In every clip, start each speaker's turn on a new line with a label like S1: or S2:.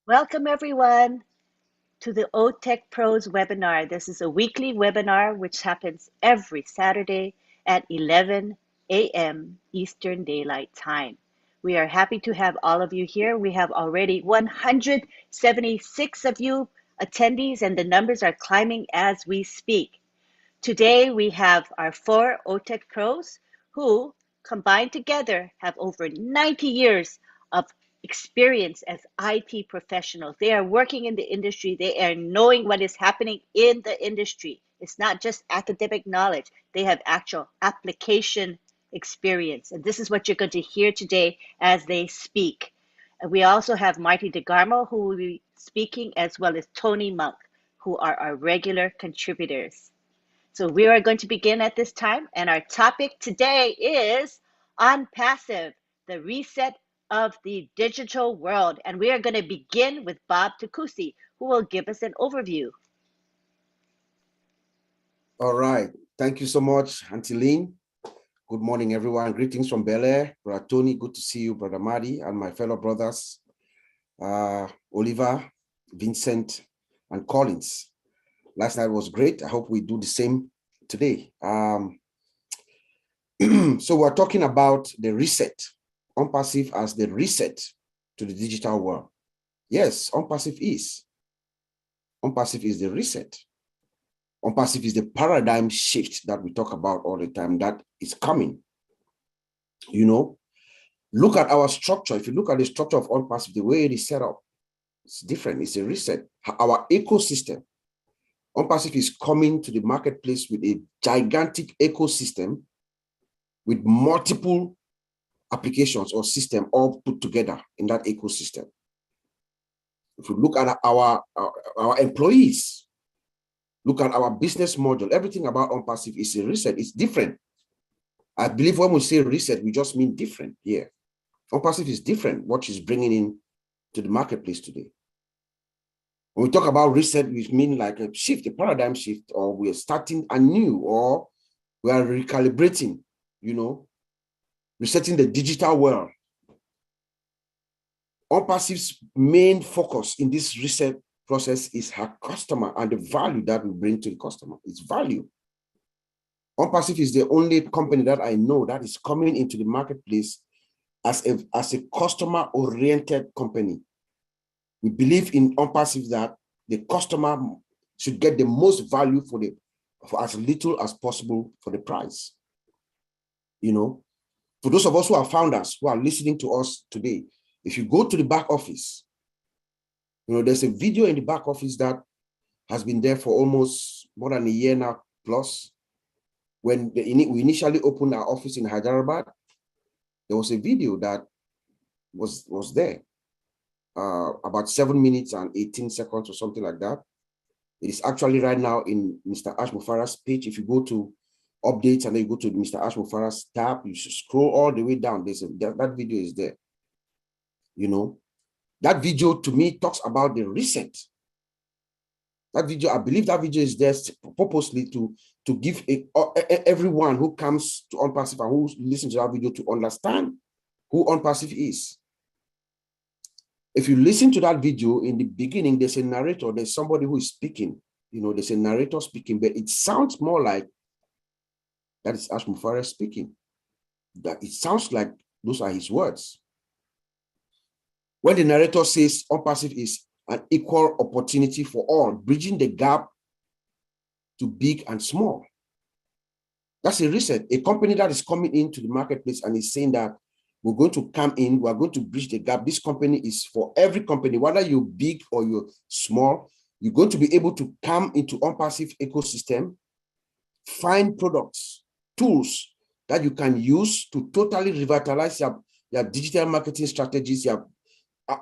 S1: Welcome everyone to the OTECH Pros webinar. This is a weekly webinar which happens every Saturday at 11 a.m. Eastern Daylight Time. We are happy to have all of you here. We have already 176 of you attendees and the numbers are climbing as we speak. Today we have our 4 OTECH Pros who combined together have over 90 years of experience as IT professionals. They are working in the industry. They are knowing what is happening in the industry. It's not just academic knowledge. They have actual application experience. And this is what you're going to hear today as they speak. And we also have Marty DeGarmo, who will be speaking, as well as Tony Monk, who are our regular contributors. So we are going to begin at this time, and our topic today is on passive, the reset of the digital world. And we are going to begin with Bob Tukusi, who will give us an overview.
S2: All right. Thank you so much, Auntie Lynn. Good morning, everyone. Greetings from Bel Air. Brother Tony, good to see you, Brother Marty, and my fellow brothers, Oliver, Vincent, and Collins. Last night was great. I hope we do the same today. So we're talking about the reset, OnPassive as the reset to the digital world. Yes, OnPassive is. OnPassive is the reset. OnPassive is the paradigm shift that we talk about all the time that is coming. You know, look at our structure. If you look at the structure of OnPassive, the way it is set up, it's different. It's a reset. Our ecosystem. OnPassive is coming to the marketplace with a gigantic ecosystem with multiple applications or system all put together in that ecosystem. If you look at our employees, look at our business model, everything about OnPassive is a reset. It's different. I believe when we say reset, we just mean different here. OnPassive is different, what she's bringing in to the marketplace today. When we talk about reset, we mean like a shift, a paradigm shift, or we are starting anew, or we are recalibrating, you know, resetting the digital world. OnPassive's main focus in this reset process is her customer and the value that we bring to the customer. It's value. OnPassive is the only company that I know that is coming into the marketplace as a customer-oriented company. We believe in OnPassive that the customer should get the most value for as little as possible for the price. You know, for those of us who are founders who are listening to us today, if you go to the back office, you know, there's a video in the back office that has been there for almost more than a year now plus. When we initially opened our office in Hyderabad, there was a video that was there, about 7 minutes and 18 seconds or something like that. It is actually right now in Mr. Ash Mufara's page. If you go to updates and then you go to Mr. Ash Mufara's tab, you should scroll all the way down. That video is there. You know, that video to me talks about the reset. That video, I believe that video is there purposely to give everyone who comes to OnPassive and who listens to that video to understand who OnPassive is. If you listen to that video, in the beginning, there's a narrator, there's somebody who is speaking, you know, there's a narrator speaking, but it sounds more like that is Ash Mufara speaking. That it sounds like those are his words. When the narrator says OnPassive is an equal opportunity for all, bridging the gap to big and small. That's a reset. A company that is coming into the marketplace and is saying that we're going to come in, we're going to bridge the gap. This company is for every company, whether you're big or you're small, you're going to be able to come into OnPassive ecosystem, find products, tools that you can use to totally revitalize your digital marketing strategies, your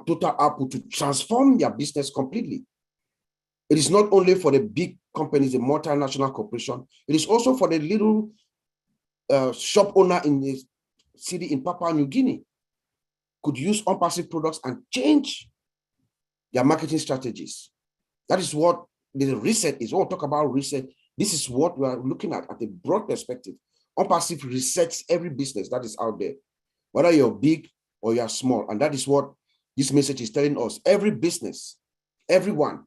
S2: total output, to transform your business completely. It is not only for the big companies, the multinational corporation, it is also for the little shop owner in the city in Papua New Guinea. Could use OnPassive products and change their marketing strategies. That is what the reset is. When we talk about reset, this is what we are looking at a broad perspective. OnPassive resets every business that is out there, whether you're big or you're small. And that is what This message is telling us every business, everyone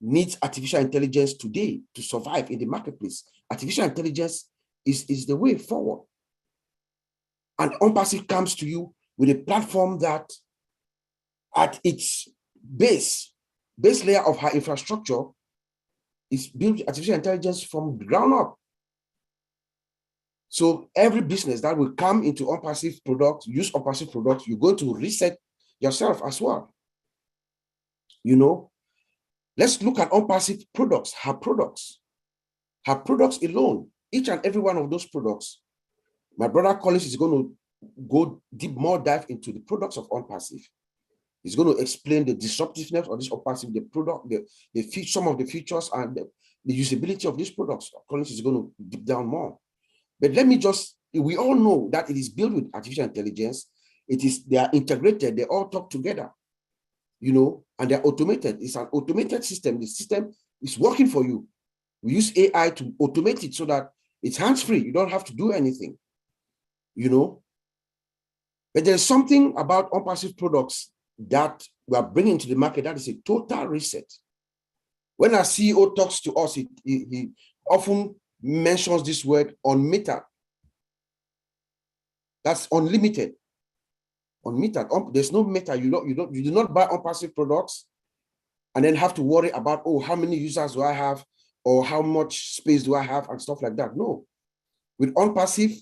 S2: needs artificial intelligence today to survive in the marketplace. Artificial intelligence is the way forward. And OnPassive comes to you with a platform that at its base layer of her infrastructure is built artificial intelligence from the ground up. So every business that will come into OnPassive products, use OnPassive products, you're going to reset yourself as well. You know, let's look at OnPassive products, her products alone, each and every one of those products. My brother Collins is going to go more dive into the products of OnPassive. He's going to explain the disruptiveness of this OnPassive, the product, some of the features and the usability of these products. Collins is going to deep down more. But let me just, we all know that it is built with artificial intelligence. They are integrated, they all talk together, you know, and they're automated. It's an automated system. The system is working for you. We use AI to automate it so that it's hands-free. You don't have to do anything, you know. But there's something about OnPassive products that we are bringing to the market that is a total reset. When our CEO talks to us, he often mentions this word unmetered. That's unlimited. Unmetered. There's no meter. You do not buy OnPassive products and then have to worry about, oh, how many users do I have, or how much space do I have, and stuff like that. No. With OnPassive,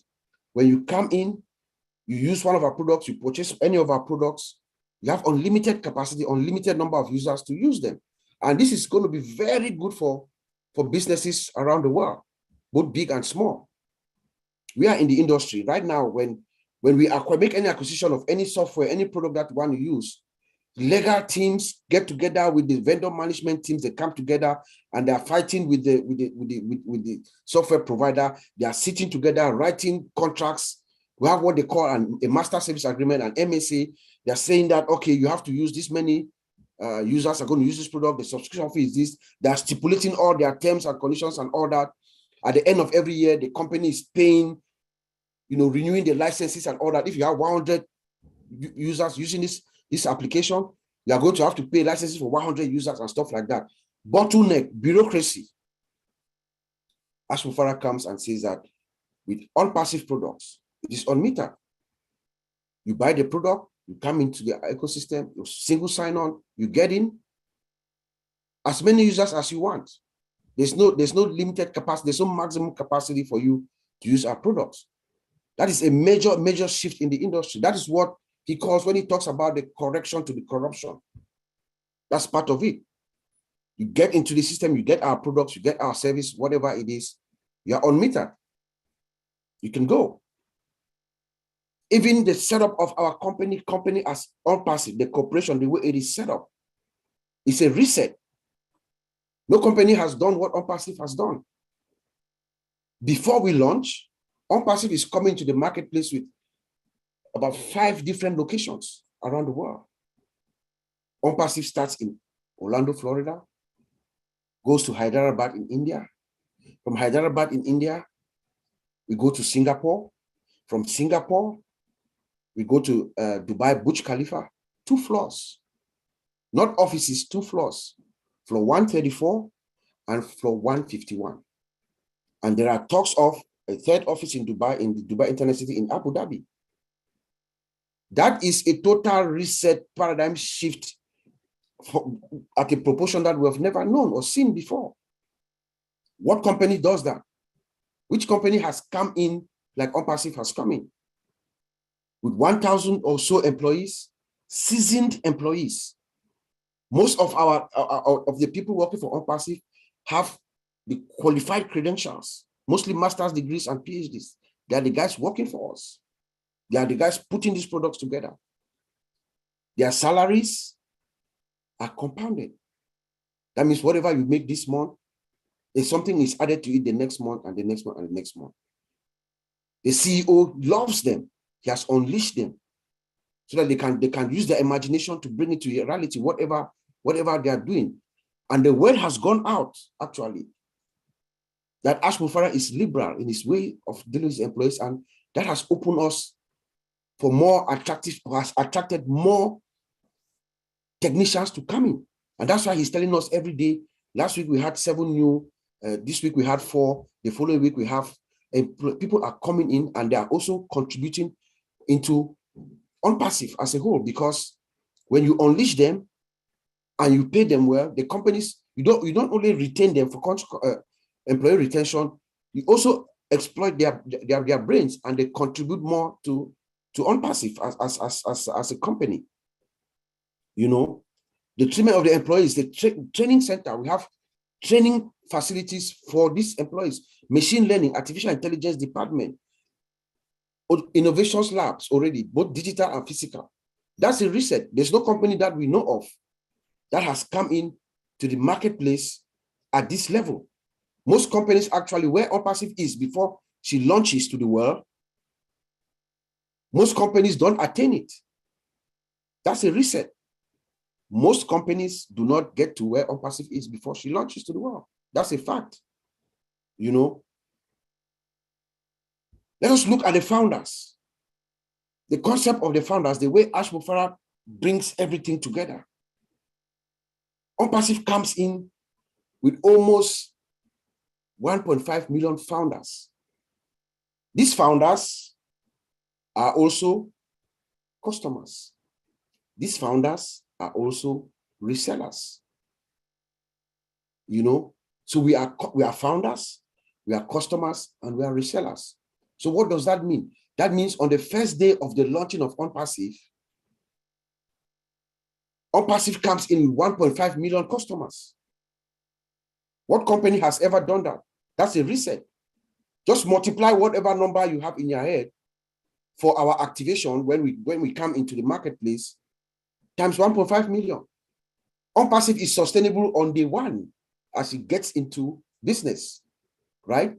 S2: when you come in, you use one of our products, you purchase any of our products, you have unlimited capacity, unlimited number of users to use them. And this is going to be very good for businesses around the world, both big and small. We are in the industry right now. When we make any acquisition of any software, any product that we want to use, legal teams get together with the vendor management teams. They come together and they are fighting with the software provider. They are sitting together, writing contracts. We have what they call a master service agreement, an MSA. They are saying that, okay, you have to use this many users are going to use this product. The subscription fee is this. They are stipulating all their terms and conditions and all that. At the end of every year, the company is paying, you know, renewing the licenses and all that. If you have 100 users using this application, you are going to have to pay licenses for 100 users and stuff like that. Bottleneck, bureaucracy. Ashmufara comes and says that with OnPassive products, it is unmetered. You buy the product, you come into the ecosystem, you single sign on, you get in as many users as you want. There's no limited capacity, there's no maximum capacity for you to use our products. That is a major shift in the industry. That is what he calls, when he talks about the correction to the corruption. That's part of it. You get into the system, you get our products, you get our service, whatever it is, you're unmetered. You can go. Even the setup of our company as OnPassive, the corporation, the way it is set up, it's a reset. No company has done what OnPassive has done. Before we launch, OnPassive is coming to the marketplace with about 5 different locations around the world. OnPassive starts in Orlando, Florida, goes to Hyderabad in India. From Hyderabad in India, we go to Singapore. From Singapore, we go to Dubai Burj Khalifa, 2 floors. Not offices, 2 floors. Floor 134 and floor 151. And there are talks of a 3rd office in Dubai, in the Dubai Internet City in Abu Dhabi. That is a total reset, paradigm shift at a proportion that we have never known or seen before. What company does that? Which company has come in like OnPassive has come in? With 1,000 or so employees, seasoned employees. Most of the people working for OnPassive have the qualified credentials, mostly master's degrees and PhDs. They are the guys working for us. They are the guys putting these products together. Their salaries are compounded. That means whatever you make this month, if something is added to it the next month and the next month and the next month. The CEO loves them. He has unleashed them so that they can use their imagination to bring it to reality, whatever they are doing. And the word has gone out, actually, that Ashmufara is liberal in his way of dealing with his employees, and that has opened us for more attractive, has attracted more technicians to come in. And that's why he's telling us every day. Last week we had 7 new, this week we had 4, the following week we have, people are coming in and they are also contributing into OnPassive as a whole, because when you unleash them and you pay them well, the companies, you don't only retain them for employee retention, you also exploit their brains and they contribute more to OnPassive as a company. You know, the treatment of the employees, the training center, we have training facilities for these employees, machine learning, artificial intelligence department, innovations labs already, both digital and physical. That's a reset. There's no company that we know of that has come in to the marketplace at this level. Most companies actually, where OnPassive is before she launches to the world, most companies don't attain it. That's a reset. Most companies do not get to where OnPassive is before she launches to the world. That's a fact. You know, let us look at the founders. The concept of the founders, the way Ash Mufarah brings everything together. OnPassive comes in with almost 1.5 million founders. These founders are also customers. These founders are also resellers. You know, so we are founders, we are customers, and we are resellers. So what does that mean? That means on the first day of the launching of OnPassive comes in with 1.5 million customers. What company has ever done that? That's a reset. Just multiply whatever number you have in your head for our activation when we come into the marketplace times 1.5 million. OnPassive is sustainable on day one as it gets into business, right?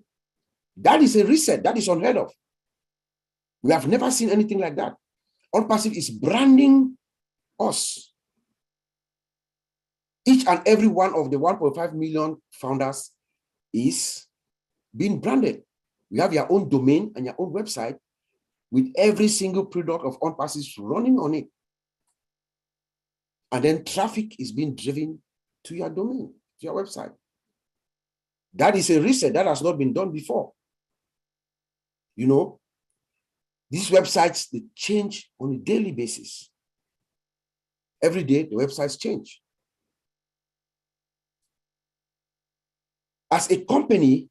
S2: That is a reset. That is unheard of. We have never seen anything like that. OnPassive is branding us. Each and every one of the 1.5 million founders is being branded. You have your own domain and your own website with every single product of OnPassive running on it. And then traffic is being driven to your domain, to your website. That is a reset that has not been done before. You know, these websites, they change on a daily basis. Every day, the websites change. As a company,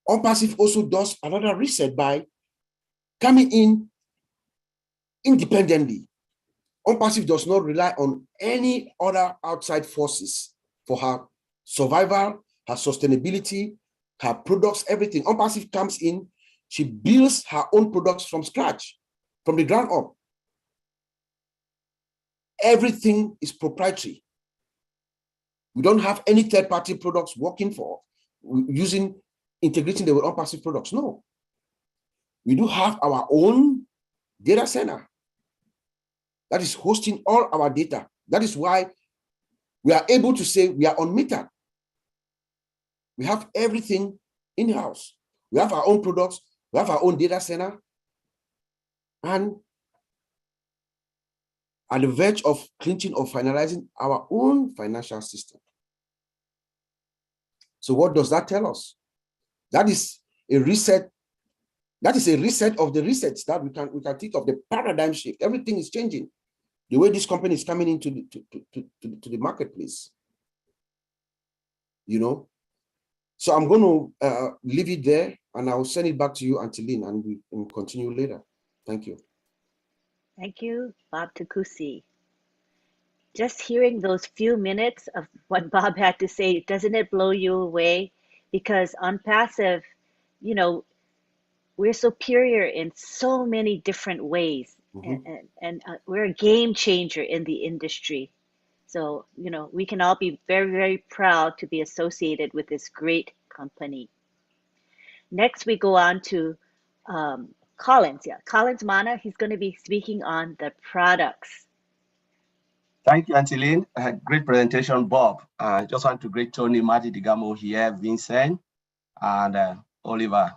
S2: OnPassive also does another reset by coming in independently. OnPassive does not rely on any other outside forces for her survival, her sustainability, her products, everything. OnPassive comes in, she builds her own products from scratch, from the ground up. Everything is proprietary. We don't have any third-party products working for, integrating them with OnPassive products. No. We do have our own data center that is hosting all our data. That is why we are able to say we are unmetered. We have everything in-house. We have our own products, we have our own data center, and at the verge of clinching or finalizing our own financial system. So what does that tell us? That is a reset. That is a reset of the resets that we can think of, the paradigm shift. Everything is changing. The way this company is coming into the marketplace. You know? So I'm going to leave it there and I'll send it back to you, Auntie Lynn, and we can continue later. Thank you.
S1: Thank you, Bob Takusi. Just hearing those few minutes of what Bob had to say, doesn't it blow you away? Because OnPassive, you know, we're superior in so many different ways. And we're a game changer in the industry. So, you know, we can all be very, very proud to be associated with this great company. Next, we go on to Collins. Yeah, Collins Mana, he's going to be speaking on the products.
S3: Thank you, Auntie Lynn. Great presentation, Bob. I just want to greet Tony, Marty Digamo here, Vincent, and Oliver.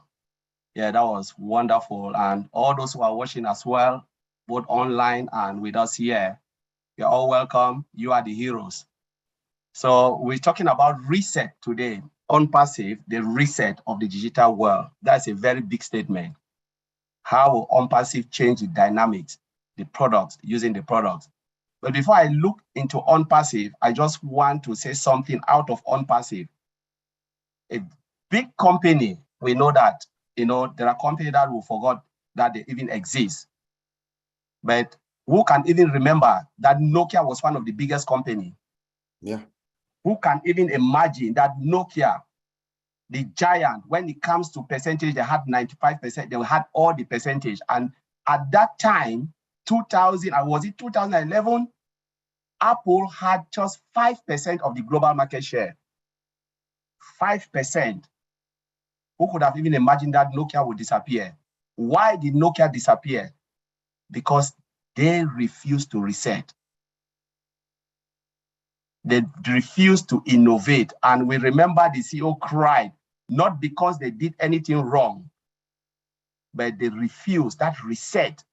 S3: Yeah, that was wonderful. And all those who are watching as well, both online and with us here, You're all welcome. You are the heroes. So we're talking about reset today. On passive, the reset of the digital world. That's a very big statement. How will on passive change the dynamics, the products, using the products? But before I look into on passive, I just want to say something out of on passive. A big company, we know that, there are companies that will forget that they even exist. But who can even remember that Nokia was one of the biggest companies?
S2: Yeah.
S3: Who can even imagine that Nokia, the giant, when it comes to percentage, they had 95%, they had all the percentage. And at that time, 2011, Apple had just 5% of the global market share. 5%. Who could have even imagined that Nokia would disappear? Why did Nokia disappear? Because they refused to reset. They refused to innovate. And we remember the CEO cried, not because they did anything wrong, but they refused that reset.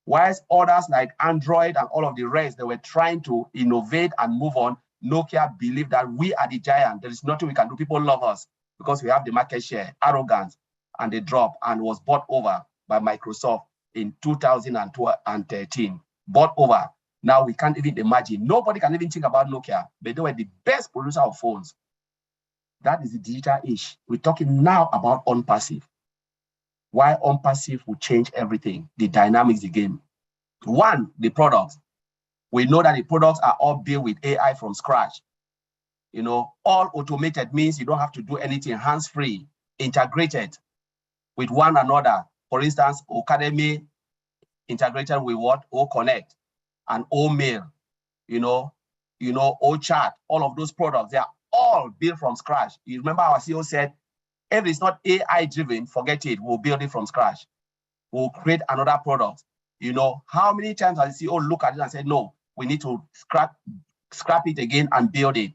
S3: Whilst others like Android and all of the rest, they were trying to innovate and move on, Nokia believed that we are the giant. There is nothing we can do. People love us because we have the market share, arrogance, and they dropped and was bought over by Microsoft in 2013. Bought over. Now we can't even imagine. Nobody can even think about Nokia, but they were the best producer of phones. That is the digital age. We're talking now about on-passive. Why on-passive will change everything, the dynamics, the game. One, the products. We know that the products are all built with AI from scratch. All automated means you don't have to do anything, hands-free, integrated with one another. For instance, Academy integrated with what? OConnect and OMail, OChat, all of those products, they are all built from scratch. You remember our CEO said, if it's not AI driven, forget it, we'll build it from scratch. We'll create another product. How many times has the CEO look at it and say, no, we need to scrap it again and build it?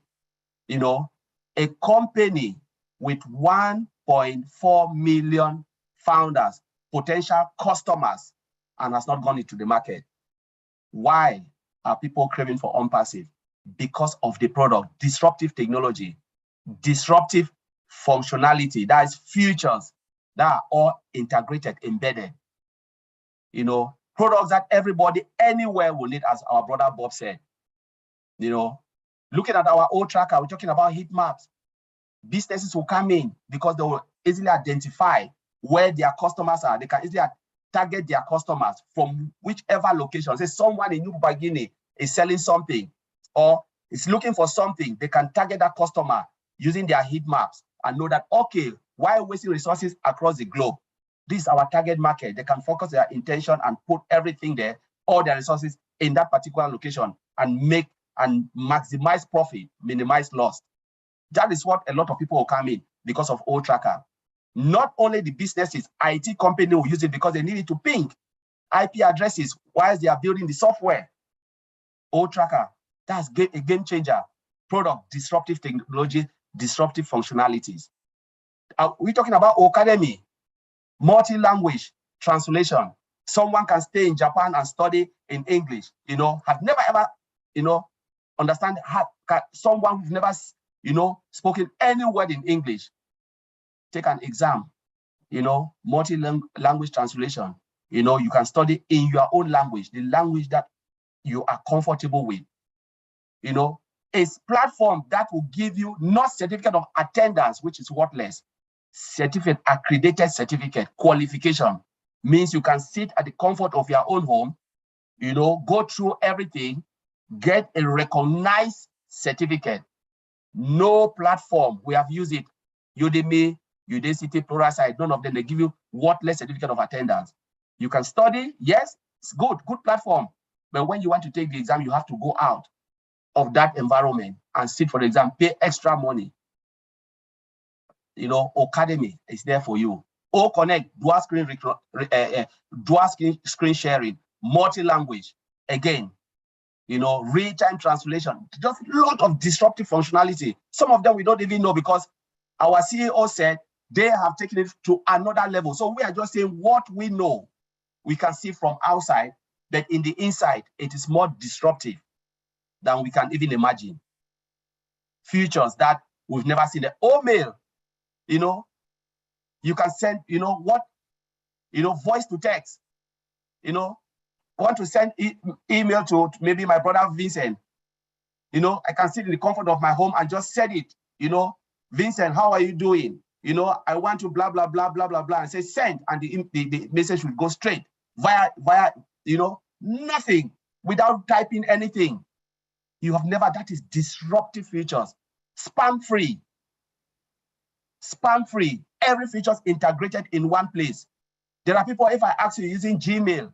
S3: A company with 1.4 million founders, potential customers, and has not gone into the market. Why are people craving for on-passive? Because of the product, disruptive technology, disruptive functionality, that is features that are all integrated, embedded. Products that everybody anywhere will need, as our brother Bob said. Looking at our old tracker, we're talking about heat maps. Businesses will come in because they will easily identify where their customers are. They can easily target their customers from whichever location. Say someone in New Guinea is selling something or is looking for something, they can target that customer using their heat maps and know that, okay, why wasting resources across the globe? This is our target market. They can focus their intention and put everything there, all their resources in that particular location and make and maximize profit, minimize loss. That is what a lot of people will come in because of old tracker. Not only the businesses, IT company will use it because they need it to ping IP addresses while they are building the software. Old tracker, that's a game changer. Product, disruptive technology, disruptive functionalities. We're talking about Academy, multi-language translation. Someone can stay in Japan and study in English, have never ever, understand how someone who's never, spoken any word in English, take an exam, multi-language translation. You can study in your own language, the language that you are comfortable with. A platform that will give you not certificate of attendance, which is worthless, certificate, accredited certificate, qualification, means you can sit at the comfort of your own home, go through everything, get a recognized certificate. No platform, we have used it, Udemy, Udacity, Pluralsight, none of them, they give you worthless certificate of attendance. You can study, yes, it's good platform, but when you want to take the exam, you have to go out of that environment and sit for the exam, pay extra money. Academy is there for you. Connect, dual screen sharing, multi-language, again, real-time translation, just a lot of disruptive functionality. Some of them we don't even know because our CEO said they have taken it to another level. So we are just saying what we know. We can see from outside, but in the inside, it is more disruptive. than we can even imagine. Features that we've never seen. The mail, you know, you can send, you know, voice to text, you know, want to send email to maybe my brother Vincent, you know, I can sit in the comfort of my home and just send it, you know, Vincent, how are you doing? You know, I want to blah, blah, blah, blah, blah, blah, and say send, and the message will go straight via, you know, nothing, without typing anything. You have never, that is disruptive features. Spam-free. Spam-free. Every feature is integrated in one place. There are people, if I ask you using Gmail,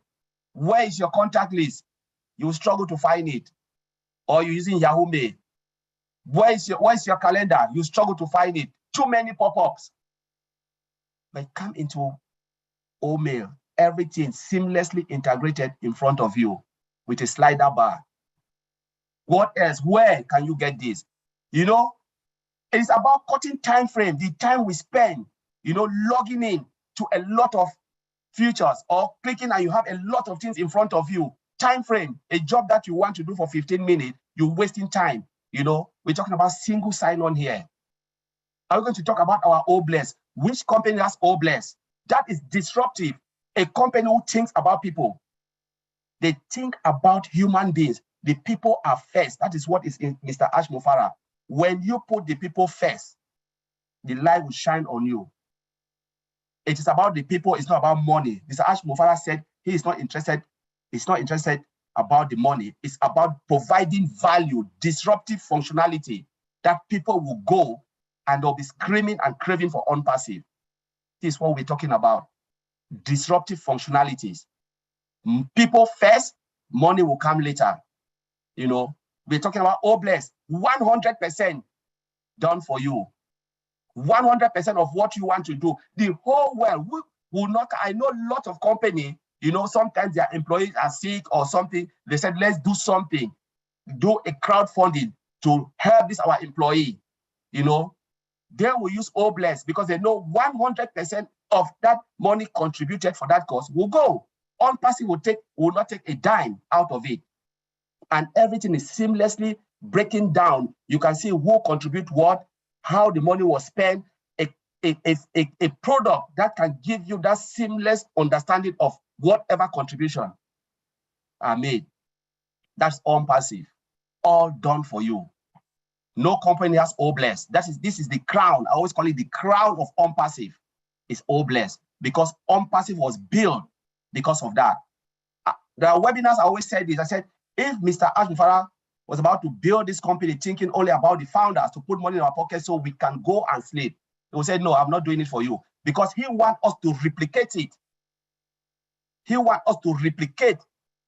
S3: where is your contact list? You will struggle to find it. Or you're using Yahoo Mail. Where's your calendar? You struggle to find it. Too many pop-ups. But come into Mail, everything seamlessly integrated in front of you with a slider bar. What else? Where can you get this? You know, it's about cutting time frame, the time we spend, you know, logging in to a lot of features or clicking and you have a lot of things in front of you. Time frame, a job that you want to do for 15 minutes, you're wasting time. You know, we're talking about single sign-on here. Are we going to talk about our OBLESS? Which company has OBLESS? That is disruptive. A company who thinks about people. They think about human beings. The people are first. That is what is in Mr. Ash Mufara. When you put the people first, the light will shine on you. It is about the people. It's not about money. Mr. Ash Mufara said he is not interested. He's not interested about the money. It's about providing value, disruptive functionality that people will go and they'll be screaming and craving for OnPassive. This is what we're talking about. Disruptive functionalities. People first, money will come later. You know, we're talking about OBLESS, 100% done for you. 100% of what you want to do. The whole world will not. I know a lot of companies, you know, sometimes their employees are sick or something. They said, let's do something, do a crowdfunding to help this our employee. You know, they will use OBLESS because they know 100% of that money contributed for that cause will go. OnPassive will not take a dime out of it. And everything is seamlessly breaking down. You can see who contribute what, how the money was spent, a product that can give you that seamless understanding of whatever contribution are made. That's OnPassive, all done for you. No company has OBLESS. This is the crown. I always call it the crown of OnPassive. It's OBLESS because OnPassive was built because of that. There are webinars I always said this. I said, if Mr. Ash Mufara was about to build this company thinking only about the founders to put money in our pocket so we can go and sleep, he will say, no, I'm not doing it for you. Because he wants us to replicate it. He wants us to replicate,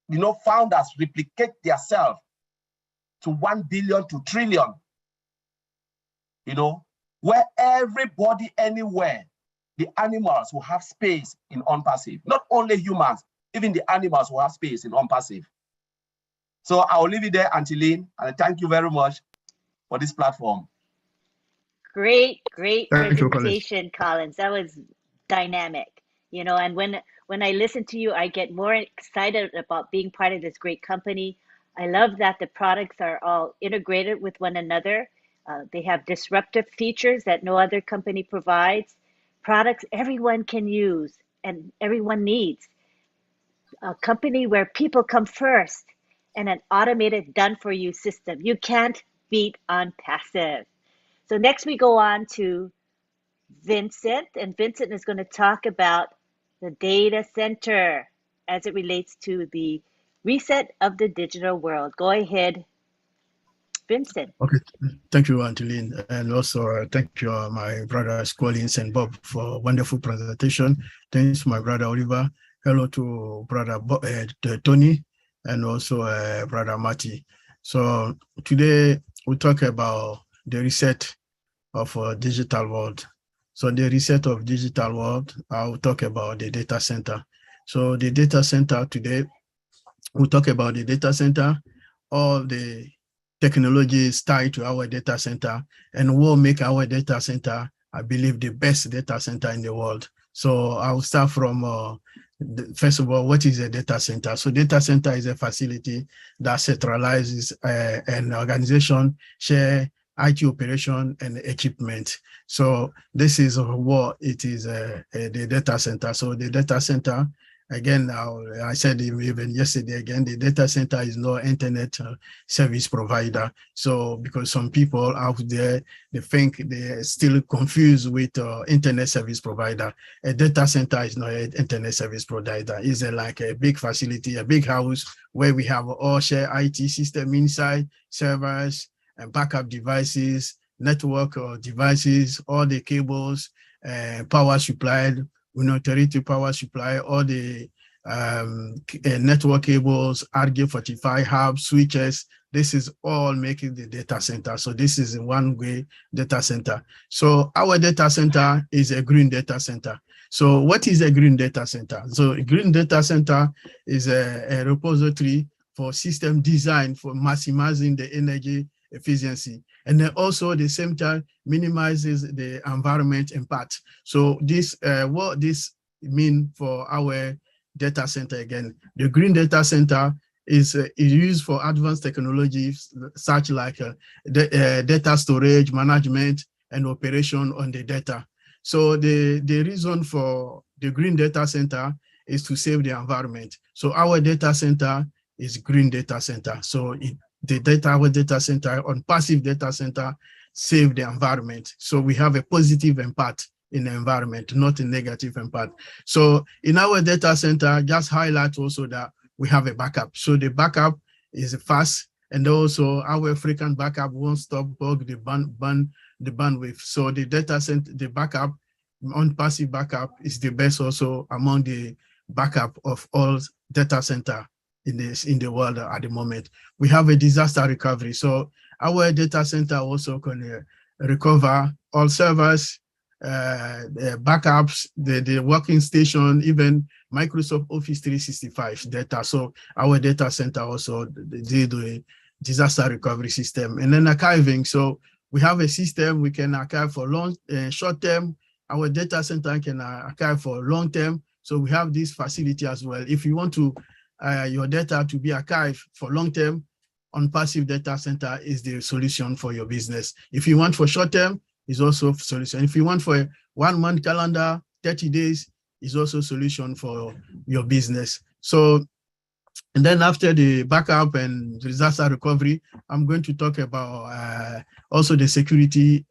S3: you know, founders replicate themselves to 1 billion to trillion. You know, where everybody anywhere, the animals will have space in OnPassive. Not only humans, even the animals will have space in OnPassive. So I'll leave it there, Angeline, and thank you very much for this platform.
S1: Great
S4: Thank you,
S1: presentation, Collins. That was dynamic. You know, and when I listen to you, I get more excited about being part of this great company. I love that the products are all integrated with one another. They have disruptive features that no other company provides. Products everyone can use and everyone needs. A company where people come first and an automated done-for-you system. You can't beat OnPassive. So next we go on to Vincent, and Vincent is going to talk about the data center as it relates to the reset of the digital world. Go ahead, Vincent.
S4: Okay, thank you, Angeline, and also thank you, my brothers Collins and Bob, for a wonderful presentation. Thanks to my brother Oliver. Hello to brother Tony, and also brother Marty. So today we talk about the reset of digital world. So the reset of digital world, I'll talk about the data center. So the data center today, we'll talk about the data center, all the technologies tied to our data center, and will make our data center, I believe, the best data center in the world. So I'll start from First of all, what is a data center? So data center is a facility that centralizes an organization, share IT operation and equipment. So this is what it is, the data center. So the data center, again, I said even yesterday again, the data center is no internet service provider. So because some people out there, they think they're still confused with internet service provider. A data center is not an internet service provider. It's like a big facility, a big house where we have all share IT system inside, servers and backup devices, network devices, all the cables, power supplied, territory power supply, all the network cables, RJ45 hubs, switches. This is all making the data center. So this is a one-way data center. So our data center is a green data center. So what is a green data center? So a green data center is a repository for system design for maximizing the energy efficiency. And then also at the same time minimizes the environment impact. So this, what this mean for our data center again, the green data center is used for advanced technologies such like data storage, management, and operation on the data. So the reason for the green data center is to save the environment. So our data center is green data center. So our data center on passive data center save the environment. So we have a positive impact in the environment, not a negative impact. So in our data center, just highlight also that we have a backup. So the backup is fast, and also our frequent backup won't stop bug the bandwidth. So the data center, the backup on passive backup is the best also among the backup of all data center in the world at the moment. We have a disaster recovery. So our data center also can recover all servers, backups, the working station, even Microsoft Office 365 data. So our data center also did a disaster recovery system. And then archiving. So we have a system we can archive for long, short term. Our data center can archive for long term. So we have this facility as well. If you want to your data to be archived for long term, on passive data center is the solution for your business. If you want for short term, is also a solution. If you want for a 1 month calendar, 30 days is also a solution for your business. So, and then after the backup and disaster recovery, I'm going to talk about also the security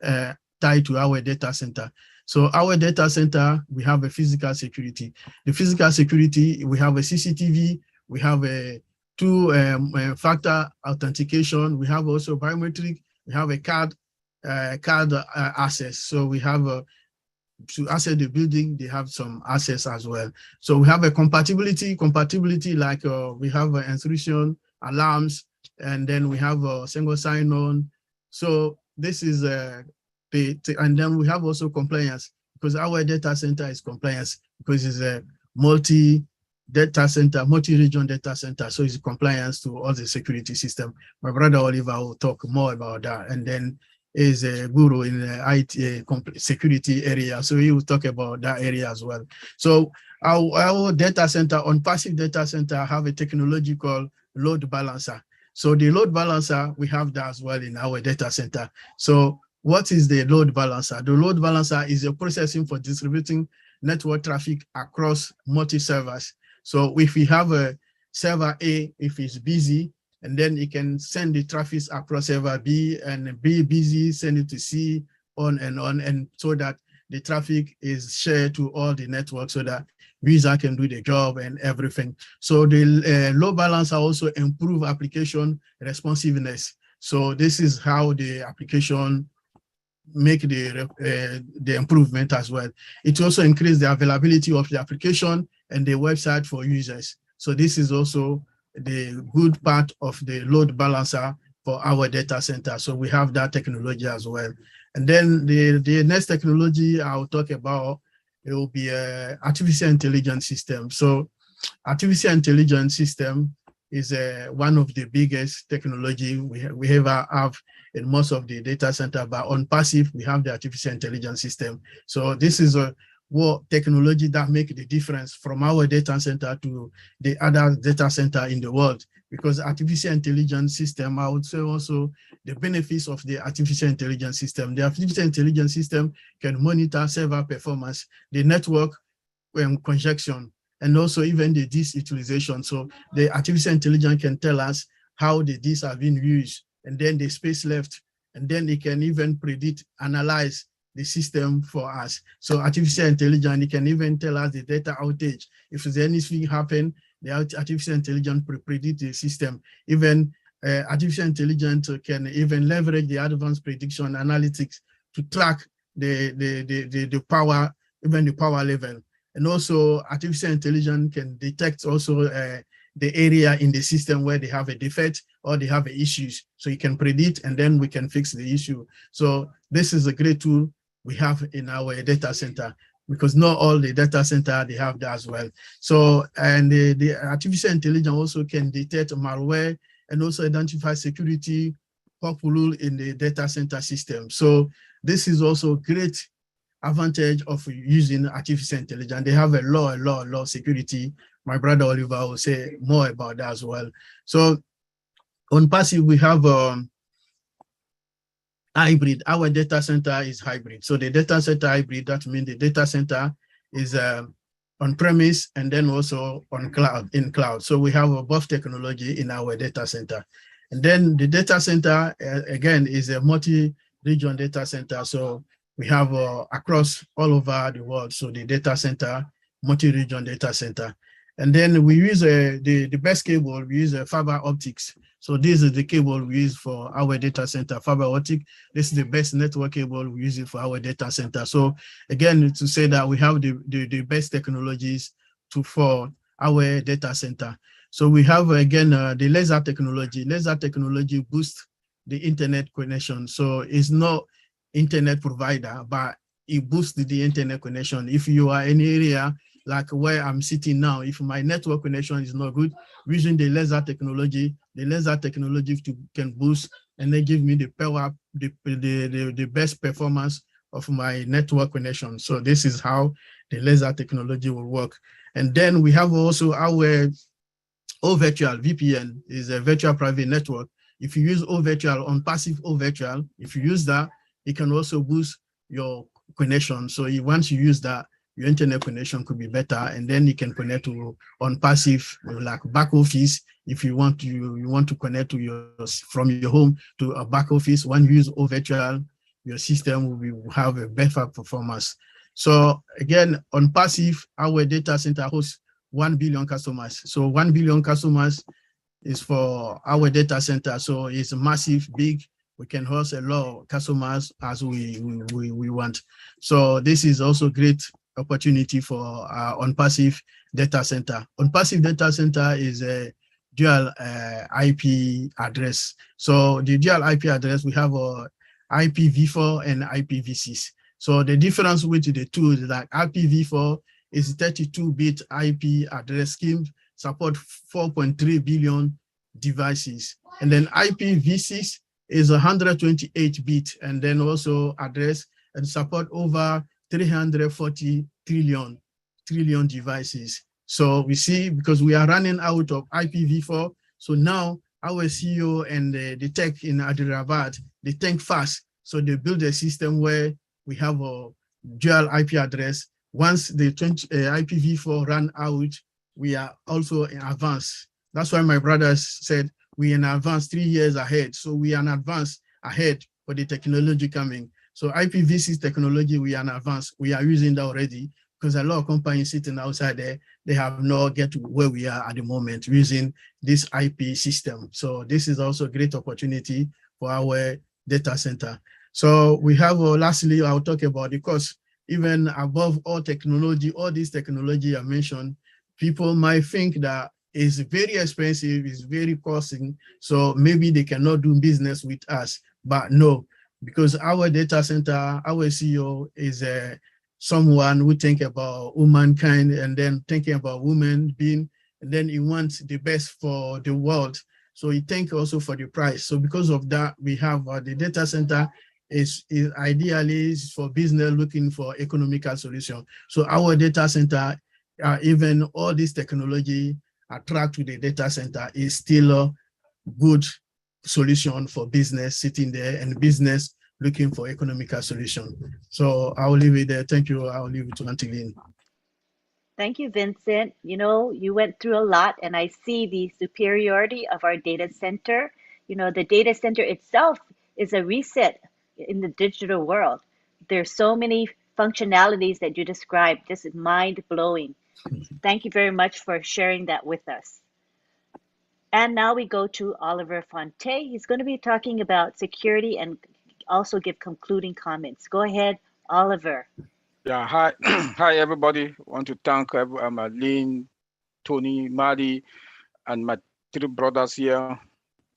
S4: tied to our data center. So our data center, we have a physical security. The physical security, we have a CCTV, we have a two-factor authentication, we have also biometric, we have a card access. So we have to access the building, they have some access as well. So we have a compatibility like we have intrusion alarms, and then we have a single sign-on. So this is and then we have also compliance, because our data center is compliance, because it's a multi-data center, multi-region data center. So it's compliance to all the security system. My brother Oliver will talk more about that. And then is a guru in the IT security area. So he will talk about that area as well. So our data center, on passive data center, have a technology called load balancer. So the load balancer, we have that as well in our data center. So what is the load balancer? The load balancer is a processing for distributing network traffic across multi-servers. So if we have a server A, if it's busy, and then it can send the traffic across server B, and B busy, send it to C, on, and so that the traffic is shared to all the networks so that user can do the job and everything. So the load balancer also improve application responsiveness. So this is how the application make the improvement as well. It also increase the availability of the application and the website for users. So this is also the good part of the load balancer for our data center. So we have that technology as well. And then the next technology I'll talk about, it will be a artificial intelligence system. So artificial intelligence system is one of the biggest technology we ever have in most of the data center, but on passive, we have the artificial intelligence system. So this is what technology that make the difference from our data center to the other data center in the world. Because artificial intelligence system, I would say also the benefits of the artificial intelligence system. The artificial intelligence system can monitor server performance, the network congestion, and also even the disk utilization. So the artificial intelligence can tell us how the disks have been used, and then the space left, and then it can even predict, analyze the system for us. So artificial intelligence, it can even tell us the data outage. If there's anything happen, the artificial intelligence predict the system. Even artificial intelligence can even leverage the advanced prediction analytics to track the power, even the power level. And also artificial intelligence can detect also the area in the system where they have a defect or they have issues. So you can predict and then we can fix the issue. So this is a great tool we have in our data center, because not all the data center, they have that as well. So, and the artificial intelligence also can detect malware and also identify security hole in the data center system. So this is also great advantage of using artificial intelligence. They have a lot of security. My brother Oliver will say more about that as well. So on passive, we have hybrid. Our data center is hybrid. So the data center hybrid, that means the data center is on premise and then also on cloud, in cloud. So we have both technology in our data center. And then the data center, again, is a multi-region data center. So we have across all over the world. So the data center, multi-region data center. And then we use the best cable, we use fiber optics. So this is the cable we use for our data center, fiber optic. This is the best network cable we use it for our data center. So again, to say that we have the best technologies for our data center. So we have, again, the laser technology. Laser technology boosts the internet connection. So it's not internet provider, but it boosts the internet connection. If you are in an area like where I'm sitting now, if my network connection is not good, using the laser technology can boost and then give me the power, the best performance of my network connection. So this is how the laser technology will work. And then we have also our OVirtual VPN, is a virtual private network. If you use OVirtual on passive OVirtual, if you use that, it can also boost your connection. So once you use that, your internet connection could be better, and then you can connect to on passive, like back office. If you want to connect to from your home to a back office, when you use OVirtual, your system will have a better performance. So again, on passive, our data center hosts 1 billion customers. So 1 billion customers is for our data center. So it's massive, big. We can host a lot of customers as we want. So this is also great opportunity for on passive data center. On passive data center is a dual IP address. So the dual IP address, we have IPv4 and IPv6. So the difference with the two is that IPv4 is 32-bit IP address scheme, support 4.3 billion devices. And then IPv6 is 128-bit, and then also address and support over 340 trillion devices. So we see, because we are running out of IPv4, so now our CEO and the tech in Hyderabad, they think fast. So they build a system where we have a dual IP address. Once the IPv4 run out, we are also in advance. That's why my brothers said we are in advance 3 years ahead. So we are in advance ahead for the technology coming. So IPv6 technology, we are in advance. We are using that already, because a lot of companies sitting outside there, they have not get to where we are at the moment using this IP system. So this is also a great opportunity for our data center. So we have, lastly, I'll talk about the cost. Even above all technology, all this technology I mentioned, people might think that it's very expensive, it's very costing, so maybe they cannot do business with us. But no, because our data center, our CEO is someone who think about humankind and then thinking about women being, and then he wants the best for the world. So he think also for the price. So because of that, we have the data center is ideally for business looking for economical solution. So our data center, even all this technology attract to the data center is still a good solution for business sitting there and business looking for economical solution. So I'll leave it there. Thank you. I'll leave it to Antilene.
S1: Thank you, Vincent. You know, you went through a lot, and I see the superiority of our data center. You know, the data center itself is a reset in the digital world. There's so many functionalities that you described, just mind-blowing. Thank you very much for sharing that with us. And now we go to Oliver Fonte. He's going to be talking about security and also give concluding comments. Go ahead, Oliver.
S5: Yeah, hi, hi everybody. I want to thank Lynn, Tony, Maddie, and my three brothers here,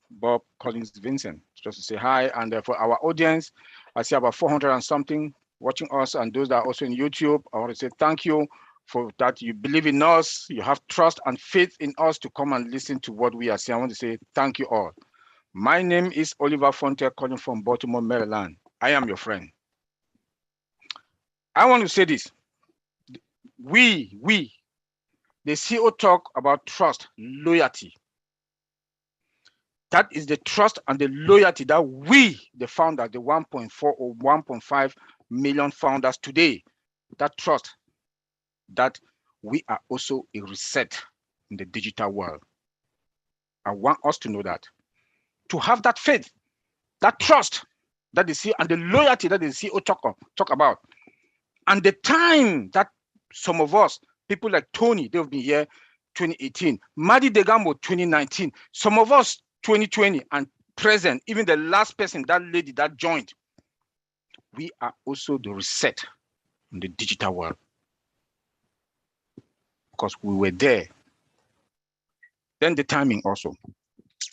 S5: Bob, Collins, Vincent, just to say hi. And for our audience, I see about 400 and something watching us, and those that are also in YouTube, I want to say thank you for that. You believe in us, you have trust and faith in us to come and listen to what we are saying. I want to say thank you all. My name is Oliver Fonte, calling from Baltimore, Maryland. I am your friend. I want to say this. The CEO talk about trust, loyalty. That is the trust and the loyalty that we, the founders, the 1.4 or 1.5 million founders today, that trust that we are also a reset in the digital world. I want us to know that. To have that faith, that trust that the CEO and the loyalty that the CEO talk about. And the time that some of us, people like Tony, they've been here 2018, Madi Degambo 2019, some of us 2020 and present, even the last person, that lady that joined, we are also the reset in the digital world because we were there. Then the timing also.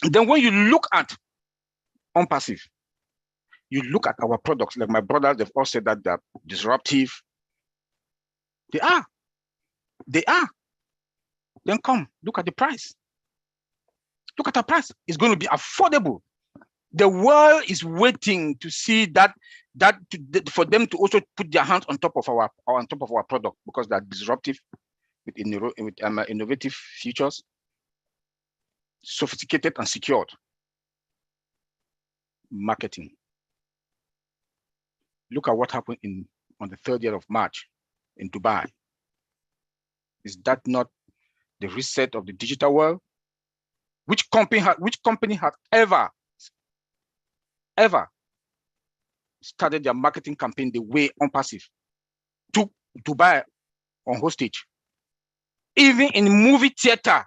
S5: Then when you look at OnPassive, you look at our products, like my brothers, they've all said that they're disruptive. They are. Then come, look at the price. Look at our price. It's going to be affordable. The world is waiting to see that for them to also put their hands on top of our product because they're disruptive with innovative features, sophisticated and secured. Marketing. Look at what happened on the 3rd year of March in Dubai. Is that not the reset of the digital world? Which company has ever started their marketing campaign the way OnPassive took Dubai on hostage? Even in movie theater,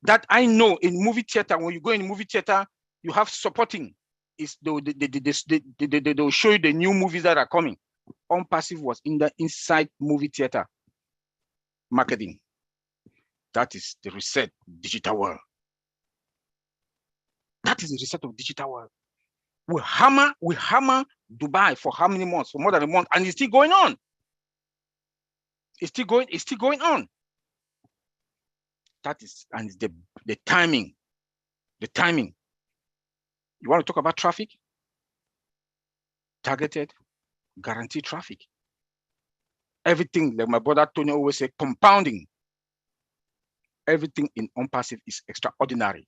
S5: that I know, in movie theater, when you go in movie theater, you have supporting. They'll show you the new movies that are coming. OnPassive was in the inside movie theater marketing. That is the reset digital world. That is the reset of digital world. We hammer Dubai for how many months? For more than a month, and it's still going on. It's still going on. That is, and it's the timing. The timing. You want to talk about traffic? Targeted, guaranteed traffic. Everything, like my brother Tony always say, compounding. Everything in OnPassive is extraordinary.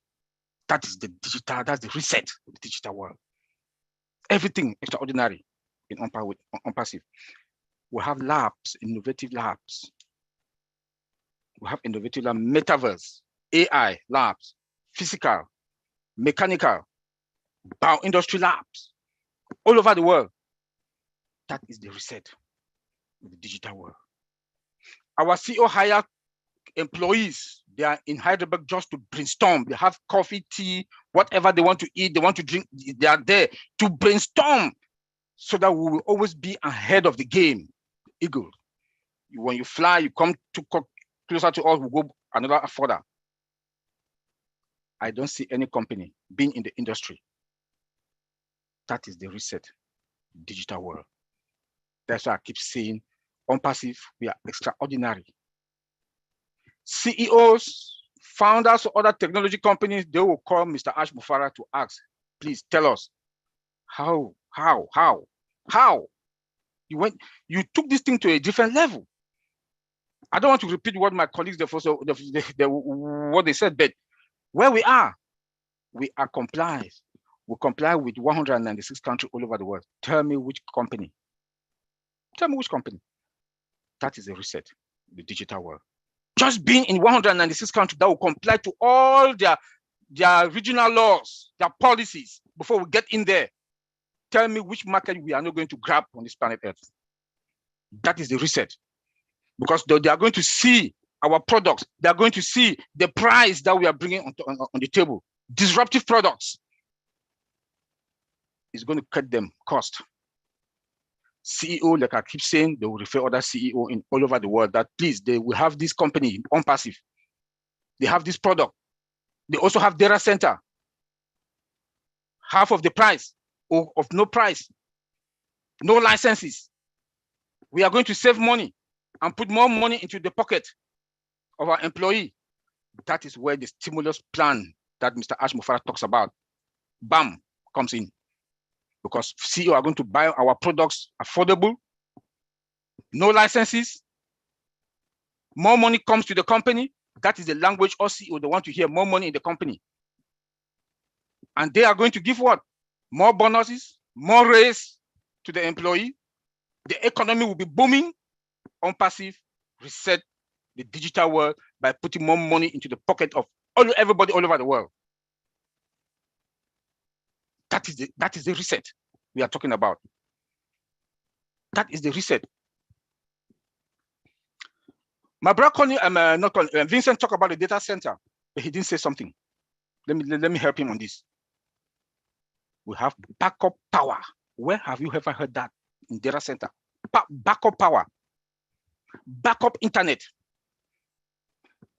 S5: That is the digital, that's the reset of the digital world. Everything extraordinary in OnPassive. We have labs, innovative labs. We have innovative labs, metaverse, AI labs, physical, mechanical, bioindustry labs, all over the world. That is the reset of the digital world. Our CEO hired employees. They are in Hyderabad just to brainstorm. They have coffee, tea, whatever they want to eat, they want to drink. They are there to brainstorm so that we will always be ahead of the game. Eagle. When you fly, you come to closer to us, we go another further. I don't see any company being in the industry. That is the reset digital world. That's why I keep saying OnPassive, we are extraordinary. CEOs, founders of other technology companies, they will call Mr. Ash Mufara to ask, please tell us, how How? You took this thing to a different level. I don't want to repeat what my colleagues what they said, but where we are compliant. We comply with 196 countries all over the world. Tell me which company. Tell me which company. That is a reset, the digital world. Just being in 196 countries that will comply to all their regional laws, their policies before we get in there. Tell me which market we are not going to grab on this planet Earth. That is the reset. Because they are going to see our products. They are going to see the price that we are bringing on the table. Disruptive products is going to cut them cost. CEO, like I keep saying, they will refer other CEO in all over the world that please, they will have this company on passive. They have this product. They also have data center. Half of the price or of no price, no licenses. We are going to save money and put more money into the pocket of our employee. That is where the stimulus plan that Mr. Ash Mufara talks about, BAM, comes in. Because CEO are going to buy our products affordable, no licenses, more money comes to the company. That is the language all CEO, they want to hear more money in the company. And they are going to give what? More bonuses, more raise to the employee. The economy will be booming. On passive, reset the digital world by putting more money into the pocket of everybody all over the world. That is the reset we are talking about. That is the reset. My brother Vincent talked about the data center, but he didn't say something. Let me help him on this. We have backup power. Where have you ever heard that in data center? Backup power, backup internet.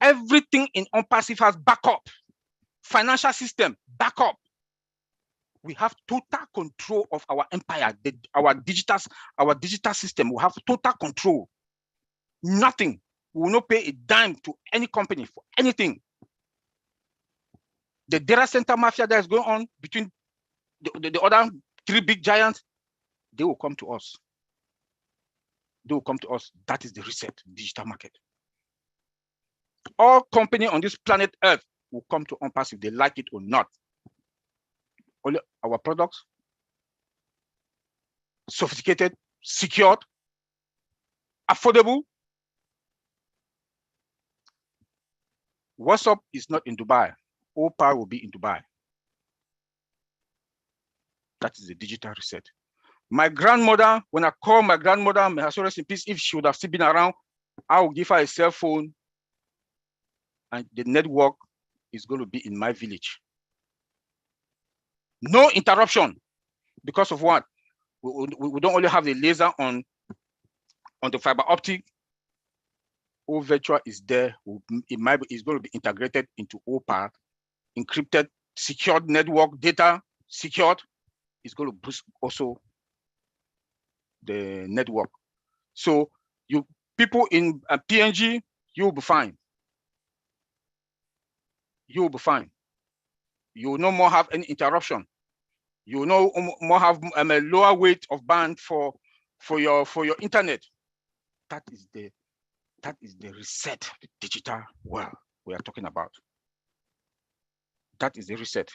S5: Everything in OnPassive has backup. Financial system, backup. We have total control of our empire, our digital system. We have total control. Nothing. We will not pay a dime to any company for anything. The data center mafia that is going on between the other three big giants, they will come to us. They will come to us. That is the reset, digital market. All companies on this planet Earth will come to OnPassive, they like it or not. Only our products, sophisticated, secured, affordable. WhatsApp is not in Dubai. All power will be in Dubai. That is the digital reset. My grandmother, when I call my grandmother, may her soul rest in peace, if she would have still been around, I will give her a cell phone and the network is going to be in my village. No interruption. Because of what? We don't only have the laser on the fiber optic. All virtual is there. It's going to be integrated into OPAR, encrypted, secured network data, secured. It's going to boost also the network. So you people in PNG, you will be fine. You will be fine. You will no more have any interruption. You will no more have a lower weight of band for your internet. That is the reset, the digital world we are talking about. That is the reset.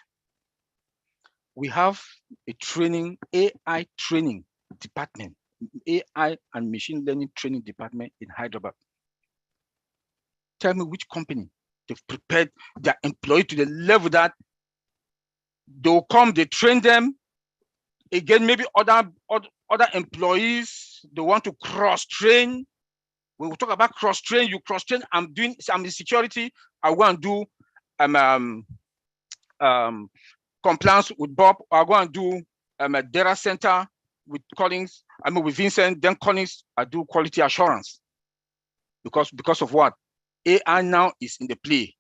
S5: We have a training, AI training department, AI and machine learning training department in Hyderabad. Tell me which company they've prepared their employee to the level that they'll come, they train them. Again, maybe other employees, they want to cross-train. When we talk about cross-train, you cross-train, I'm in security, I go and do compliance with Bob, I go and do a data center with Collins, with Vincent, then Collins, I do quality assurance. Because of what? AI now is in the play.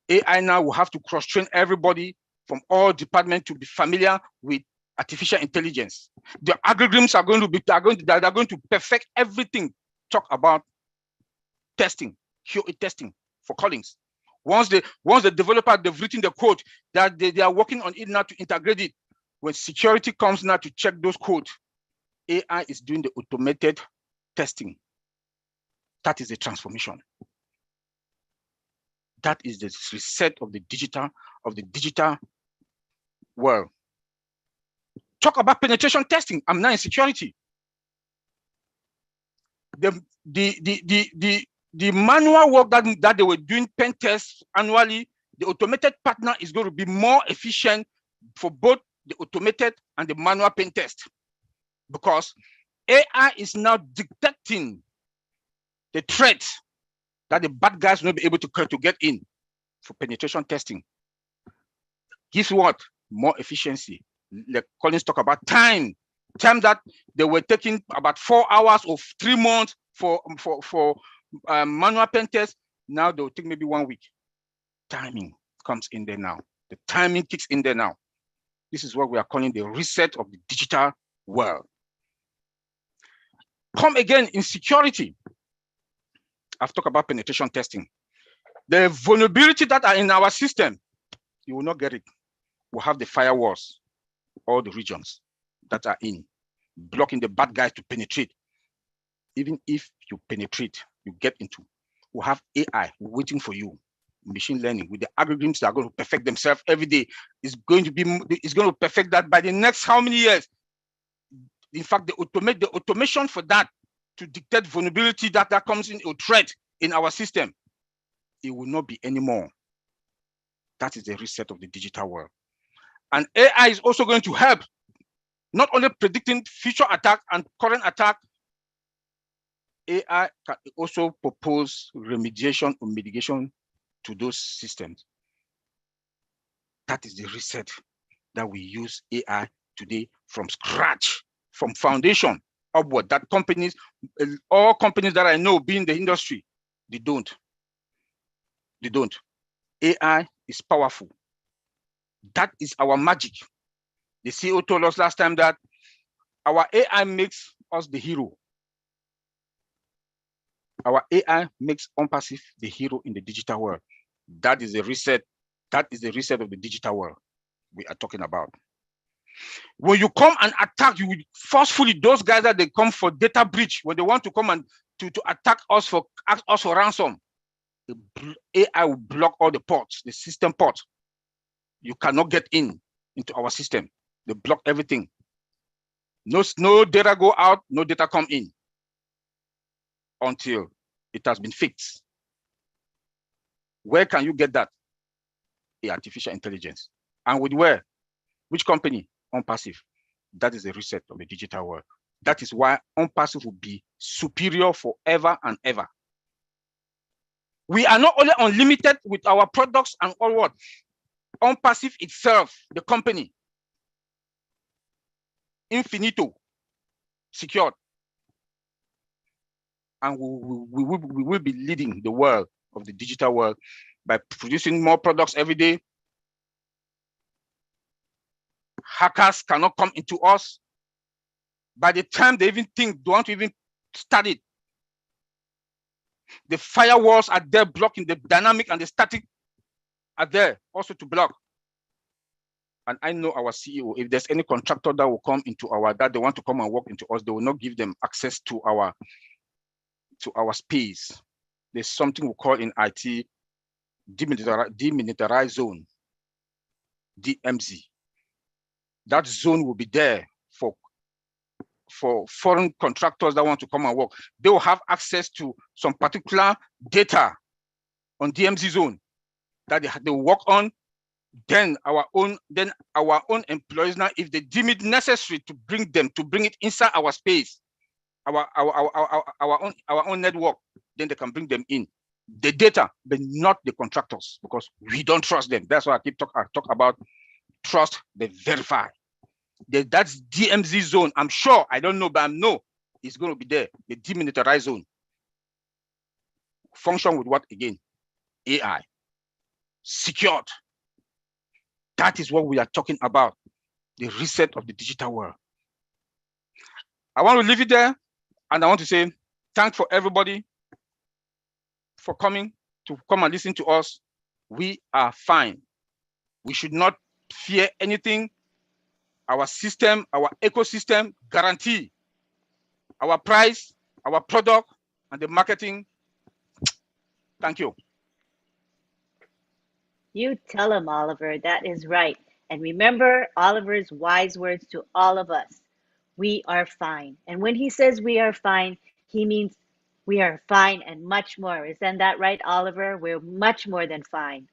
S5: AI now will have to cross-train everybody from all departments to be familiar with artificial intelligence. The algorithms are going to perfect everything. Talk about testing, QA testing for Collins. Once the developer, they've written the code that they are working on it now to integrate it. when security comes now to check those codes, AI is doing the automated testing. That is the transformation. That is the reset of the digital world. Talk about penetration testing. I'm now in security. The manual work that they were doing pen tests annually, the automated partner is going to be more efficient for both the automated and the manual pen test, because AI is now detecting the threats that the bad guys will not be able to get in for penetration testing. Gives what? More efficiency. Like Collins talk about time that they were taking about 4 hours or 3 months for manual pen test. Now they'll take maybe 1 week. Timing comes in there now. The timing kicks in there now. This is what we are calling the reset of the digital world. Come again in security. I've talked about penetration testing. The vulnerability that are in our system, you will not get it. We'll have the firewalls, all the regions that are in, blocking the bad guys to penetrate. Even if you penetrate, you get into, we'll have AI waiting for you. Machine learning with the algorithms that are going to perfect themselves every day is going to perfect that by the next how many years? In fact, the automation for that to detect vulnerability that comes in, or threat in our system, it will not be anymore. That is the reset of the digital world. And AI is also going to help, not only predicting future attack and current attack, AI can also propose remediation or mitigation to those systems. That is the reset that we use AI today from scratch, from foundation upward. That companies, all companies that I know being in the industry, they don't. They don't. AI is powerful. That is our magic. The CEO told us last time that our AI makes us the hero. Our AI makes OnPassive the hero in the digital world. That is the reset. That is the reset of the digital world we are talking about. When you come and attack, you will forcefully, those guys that they come for data breach, when they want to come and to attack us for ransom, the AI will block all the ports, the system ports. You cannot get into our system. They block everything. No data go out, no data come in until it has been fixed. Where can you get that? Artificial intelligence. And with where? Which company? OnPassive. That is the reset of the digital world. That is why OnPassive will be superior forever and ever. We are not only unlimited with our products and all what? OnPassive itself, the company, infinito, secured. And we will be leading the world of the digital world by producing more products every day. Hackers cannot come into us. By the time they even think, they want to even start it, the firewalls are there blocking, the dynamic and the static are there also to block. And I know our CEO, if there's any contractor that will come into that they want to come and work into us, they will not give them access to our space. There's something we call in IT demilitarized zone, DMZ. That zone will be there for foreign contractors that want to come and work. They will have access to some particular data on DMZ zone that they will work on. Then our own employees, now if they deem it necessary to bring it inside our space, our own network, then they can bring them in. The data, but not the contractors, because we don't trust them. That's why I talk about trust, they verify. That's DMZ zone. I'm sure, I don't know, but I know it's going to be there. The demilitarized zone. Function with what again? AI. Secured. That is what we are talking about. The reset of the digital world. I want to leave it there, and I want to say thanks for everybody for coming and listen to us. We are fine. We should not fear anything. our system, our ecosystem guarantee our price, our product, and the marketing. Thank you.
S1: You tell him, Oliver. That is right. And remember Oliver's wise words to all of us. We are fine. And when he says we are fine, he means we are fine and much more. Isn't that right, Oliver? We're much more than fine.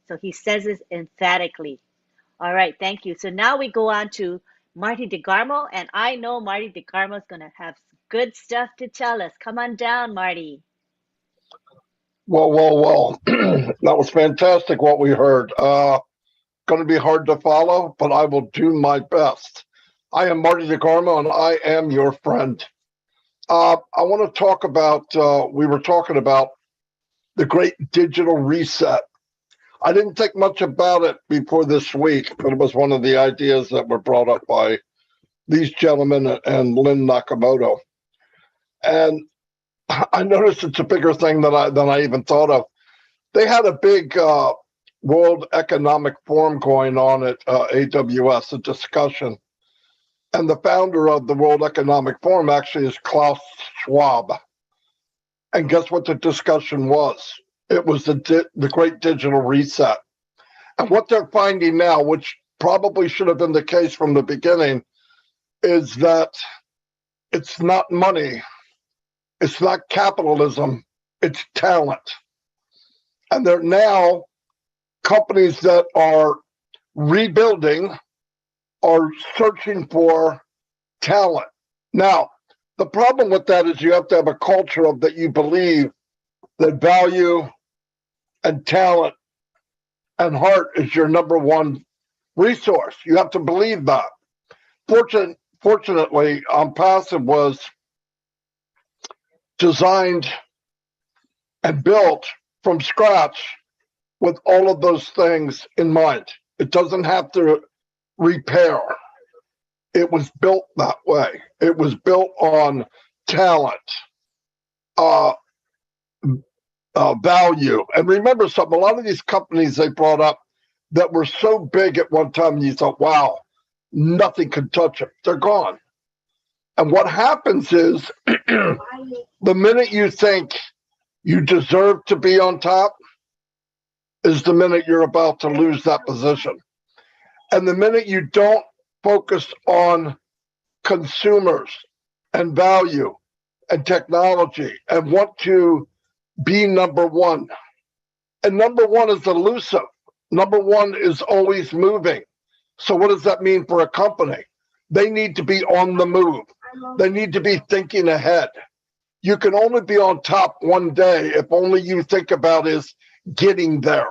S1: So he says this emphatically. All right, thank you. So now we go on to Marty DeGarmo, and I know Marty DeGarmo is going to have good stuff to tell us. Come on down, Marty.
S6: Well. That was fantastic what we heard. Going to be hard to follow, but I will do my best. I am Marty DeGarmo, and I am your friend. I want to talk about, we were talking about the great digital reset. I didn't think much about it before this week, but it was one of the ideas that were brought up by these gentlemen and Lynn Nakamoto. And I noticed it's a bigger thing than I even thought of. They had a big World Economic Forum going on at AWS, a discussion. And the founder of the World Economic Forum actually is Klaus Schwab. And guess what the discussion was? It was the great digital reset. And what they're finding now, which probably should have been the case from the beginning, is that it's not money, it's not capitalism, it's talent. And there are now companies that are rebuilding, are searching for talent. Now, the problem with that is you have to have a culture of that you believe that value and talent and heart is your number one resource. You have to believe that. Fortunately, Passive was designed and built from scratch with all of those things in mind. It doesn't have to repair. It was built that way. It was built on talent, value. And remember something, a lot of these companies they brought up that were so big at one time, you thought, wow, nothing could touch them. They're gone. And what happens is the minute you think you deserve to be on top is the minute you're about to lose that position. And the minute you don't focus on consumers and value and technology and want to be number one. And number one is elusive. Number one is always moving. So what does that mean for a company? They need to be on the move. They need to be thinking ahead. You can only be on top one day if only you think about is getting there.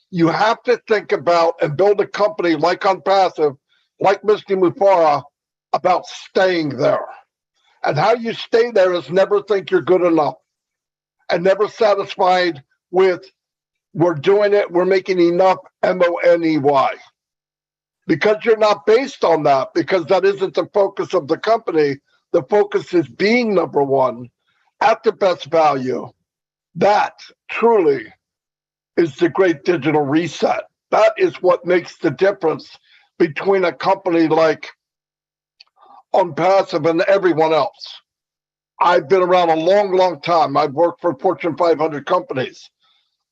S6: You have to think about and build a company like on Passive, like Mr. Mufara, about staying there. And how you stay there is never think you're good enough and never satisfied with we're doing it, we're making enough, M-O-N-E-Y. Because you're not based on that, because that isn't the focus of the company, the focus is being number one at the best value. That truly is the great digital reset. That is what makes the difference between a company like Passive and everyone else. I've been around a long, long time. I've worked for Fortune 500 companies.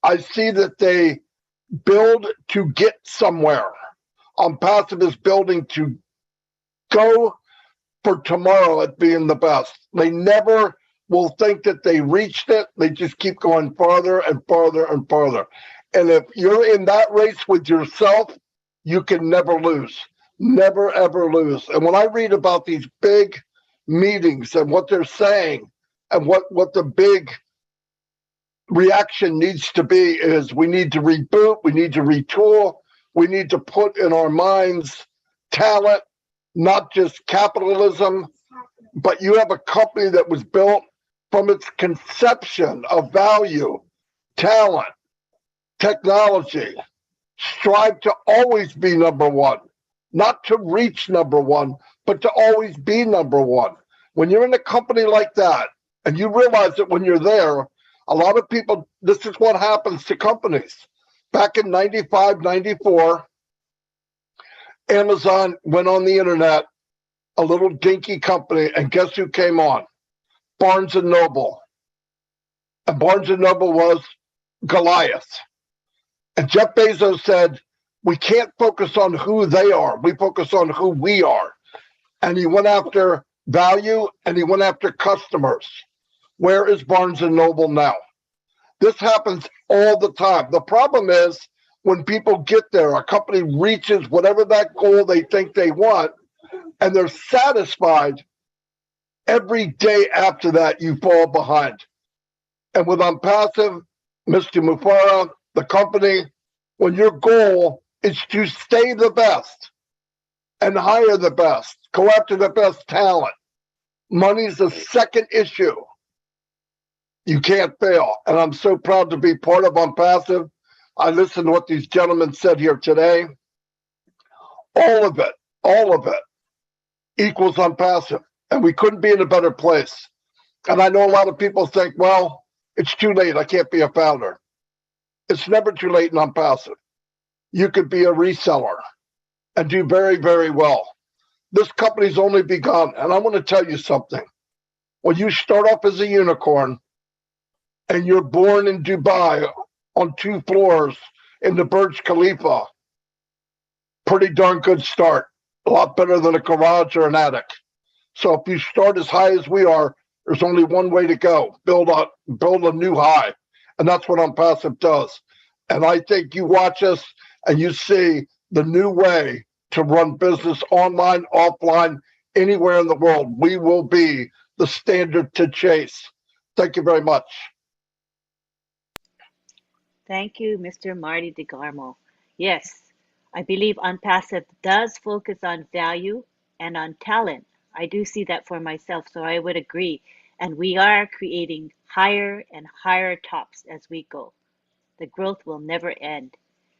S6: I see that they build to get somewhere. Passive is building to go for tomorrow at being the best. They never will think that they reached it. They just keep going farther and farther and farther. And if you're in that race with yourself, you can never lose. Never, ever lose. And when I read about these big meetings and what they're saying and what the big reaction needs to be is we need to reboot, we need to retool, we need to put in our minds talent, not just capitalism, but you have a company that was built from its conception of value, talent, technology. Strive to always be number one, not to reach number one, but to always be number one. When you're in a company like that, and you realize that when you're there, a lot of people, this is what happens to companies. Back in 95, 94, Amazon went on the internet, a little dinky company, and guess who came on? Barnes and Noble. And Barnes and Noble was Goliath. And Jeff Bezos said, we can't focus on who they are. We focus on who we are. And he went after value and he went after customers. Where is Barnes and Noble now? This happens all the time. The problem is when people get there, a company reaches whatever that goal they think they want, and they're satisfied. Every day after that, you fall behind. And with OnPassive, Mr. Mufara, the company, when your goal is to stay the best and hire the best, go after the best talent, money's the second issue. You can't fail. And I'm so proud to be part of OnPassive. I listened to what these gentlemen said here today. All of it equals OnPassive. And we couldn't be in a better place. And I know a lot of people think, well, it's too late. I can't be a founder. It's never too late in OnPassive. You could be a reseller and do very, very well. This company's only begun. And I want to tell you something. When you start off as a unicorn and you're born in Dubai on 2 floors in the Burj Khalifa, pretty darn good start. A lot better than a garage or an attic. So if you start as high as we are, there's only one way to go. Build a new high. And that's what OnPassive does. And I think you watch us and you see the new way to run business online, offline, anywhere in the world. We will be the standard to chase. Thank you very much.
S1: Thank you, Mr. Marty DeGarmo. Yes, I believe OnPassive does focus on value and on talent. I do see that for myself, so I would agree. And we are creating higher and higher tops as we go. The growth will never end.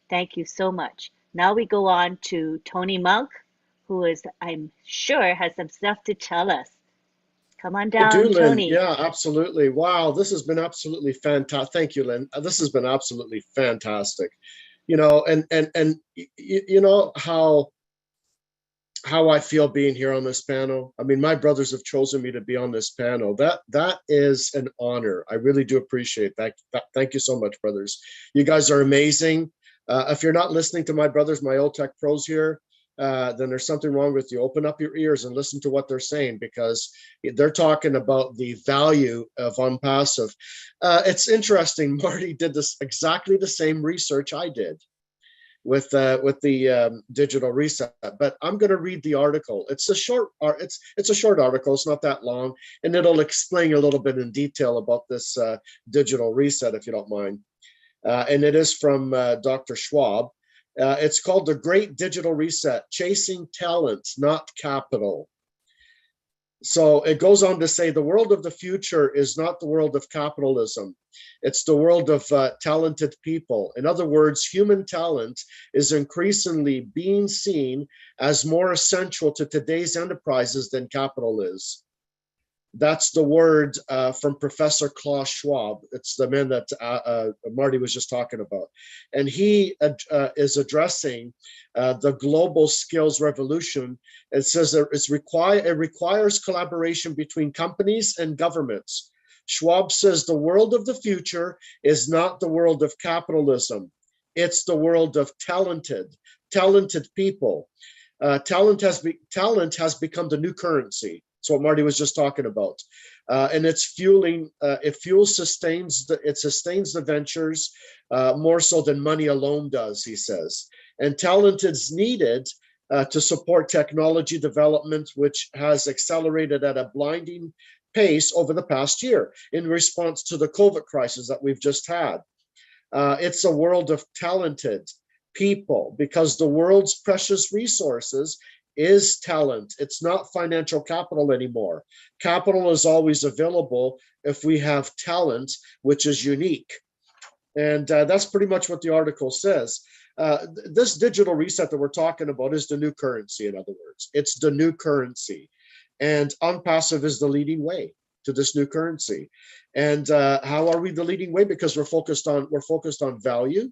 S1: Thank you so much. Now we go on to Tony Monk, who is, I'm sure, has some stuff to tell us. Come on down,
S7: I do, Lynn.
S1: Tony.
S7: Yeah, absolutely. Wow, this has been absolutely fantastic. Thank you, Lynn. This has been absolutely fantastic. You know, and you know how I feel being here on this panel. I mean, my brothers have chosen me to be on this panel. That is an honor. I really do appreciate that. Thank you so much, brothers. You guys are amazing. If you're not listening to my brothers, my OTECH pros here, then there's something wrong with you. Open up your ears and listen to what they're saying, because they're talking about the value of OnPassive. It's interesting. Marty did this exactly the same research I did with the digital reset, but I'm going to read the article. It's a short article. It's not that long, and it'll explain a little bit in detail about this digital reset, if you don't mind. And it is from Dr. Schwab. It's called The Great Digital Reset, Chasing Talent, Not Capital. So it goes on to say the world of the future is not the world of capitalism. It's the world of talented people. In other words, human talent is increasingly being seen as more essential to today's enterprises than capital is. That's the word from Professor Klaus Schwab. It's the man that Marty was just talking about. And he is addressing the global skills revolution. It says that it requires collaboration between companies and governments. Schwab says the world of the future is not the world of capitalism. It's the world of talented people. Talent has become the new currency. That's what Marty was just talking about. And it's fueling, it sustains the ventures more so than money alone does, he says. And talent is needed to support technology development, which has accelerated at a blinding pace over the past year in response to the COVID crisis that we've just had. It's a world of talented people, because the world's precious resources is talent. It's not financial capital anymore. Capital is always available if we have talent, which is unique. And that's pretty much what the article says. This digital reset that we're talking about is the new currency, in other words. It's the new currency. And OnPassive is the leading way to this new currency. And how are we the leading way? Because we're focused on value.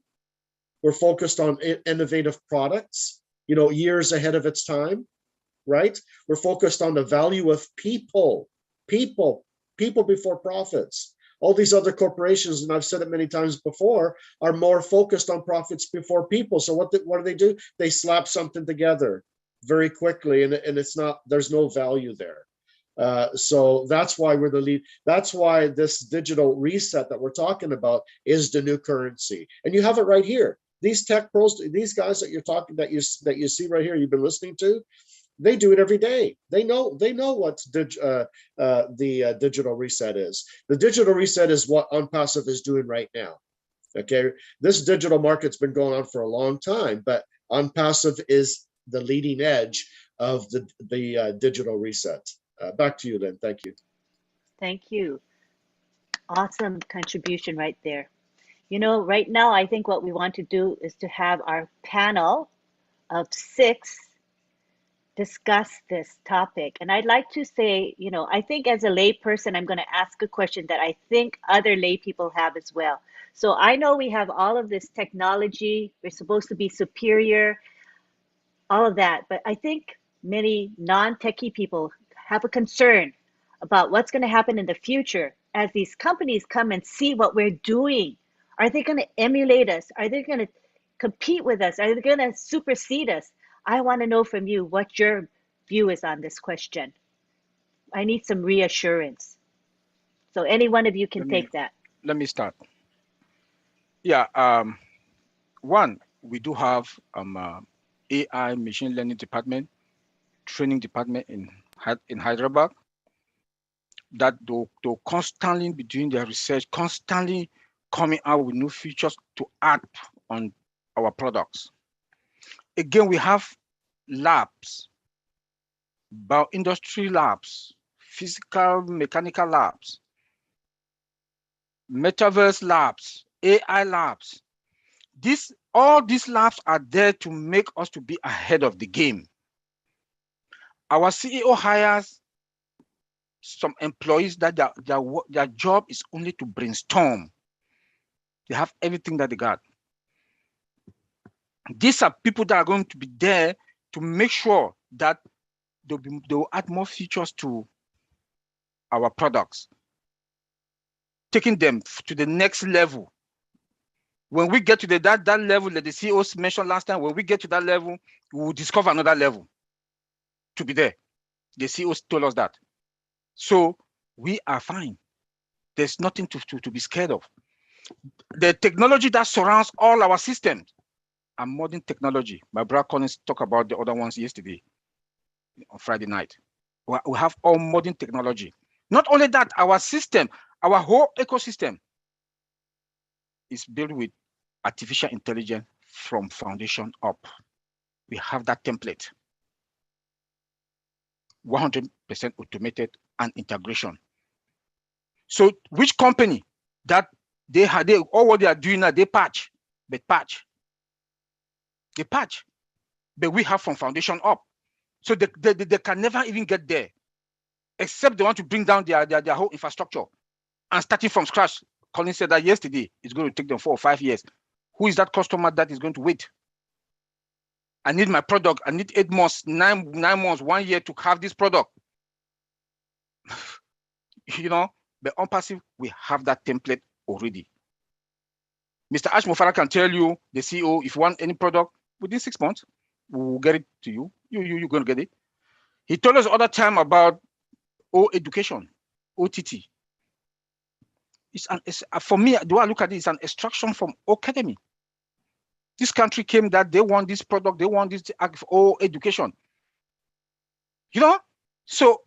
S7: We're focused on innovative products. years ahead of its time, right? We're focused on the value of people before profits. All these other corporations, and I've said it many times before, are more focused on profits before people. So what do? They slap something together very quickly, and it's not, there's no value there. So that's why we're the lead. That's why this digital reset that we're talking about is the new currency. And you have it right here. These tech pros, these guys that you're talking, that you see right here, you've been listening to, they do it every day. They know what the digital reset is. The digital reset is what OnPassive is doing right now. Okay, this digital market's been going on for a long time, but OnPassive is the leading edge of the digital reset. Back to you, Lynn. Thank you.
S1: Thank you. Awesome contribution right there. Right now, I think what we want to do is to have our panel of 6 discuss this topic. And I'd like to say, I think as a layperson, I'm going to ask a question that I think other lay people have as well. So I know we have all of this technology. We're supposed to be superior, all of that. But I think many non-techie people have a concern about what's going to happen in the future as these companies come and see what we're doing. Are they going to emulate us? Are they going to compete with us? Are they going to supersede us? I want to know from you what your view is on this question. I need some reassurance. So any one of you can take that.
S5: Let me start. Yeah, one, we do have AI machine learning department, training department in Hyderabad, that they'll constantly be doing their research, constantly coming out with new features to add on our products. Again, we have labs, bioindustry labs, physical, mechanical labs, metaverse labs, AI labs. All these labs are there to make us to be ahead of the game. Our CEO hires some employees that their job is only to brainstorm. They have everything that they got. These are people that are going to be there to make sure that they'll add more features to our products, taking them to the next level. When we get to that level that the CEOs mentioned last time, when we get to that level, we will discover another level to be there. The CEOs told us that. So we are fine. There's nothing to be scared of. The technology that surrounds all our systems are modern technology. My brother Collins talked about the other ones yesterday on Friday night. We have all modern technology. Not only that, our system, our whole ecosystem is built with artificial intelligence from foundation up. We have that template. 100% automated and integration. So which company that all what they are doing now, they patch, but we have from foundation up. So they can never even get there, except they want to bring down their whole infrastructure and starting from scratch. Colin said that yesterday, it's going to take them 4 or 5 years. Who is that customer that is going to wait? I need my product. I need 8 months, 9 months, 1 year to have this product. But OnPassive, we have that template already. Mr. Ash Mofara can tell you, the CEO, if you want any product, within 6 months, we will get it to you. You're going to get it. He told us other time about education, OTT. For me, the way I look at it, it's an extraction from academy. This country came that they want this product, they want this education. So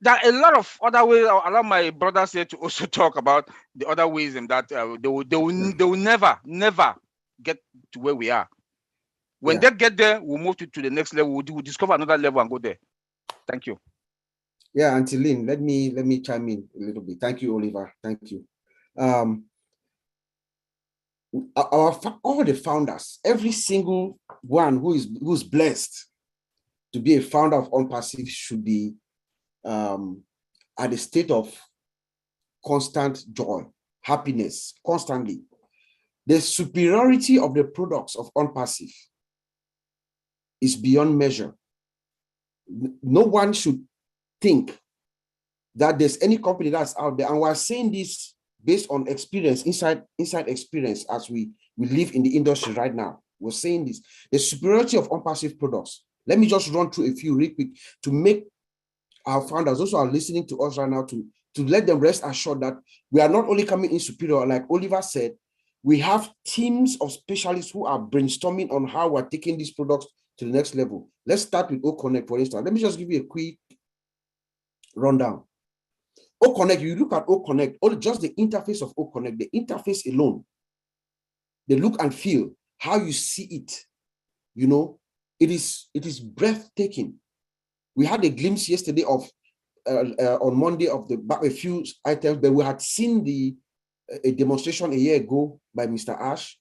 S5: there are a lot of other ways. I'll allow my brothers here to also talk about the other ways in that they will never get to where we are. When they get there, we'll move to the next level. We'll discover another level and go there. Thank you.
S2: Yeah, Auntie Lynn, let me chime in a little bit. Thank you, Oliver. Thank you. All the founders, every single one who's blessed to be a founder of OnPassive should be at a state of constant joy, happiness, constantly. The superiority of the products of OnPassive is beyond measure. No one should think that there's any company that's out there, and we're saying this based on experience, inside experience, as we live in the industry right now. We're saying this, the superiority of unpassive products. Let me just run through a few real quick to make our founders, those who are listening to us right now, to let them rest assured that we are not only coming in superior, like Oliver said, we have teams of specialists who are brainstorming on how we're taking these products to the next level. Let's start with OConnect, for instance. Let me just give you a quick rundown. OConnect, you look at OConnect, or just the interface of OConnect, the interface alone, the look and feel, how you see it, you know, it is breathtaking. We had a glimpse yesterday of, on Monday, of a few items, but we had seen a demonstration a year ago by Mr. Ash,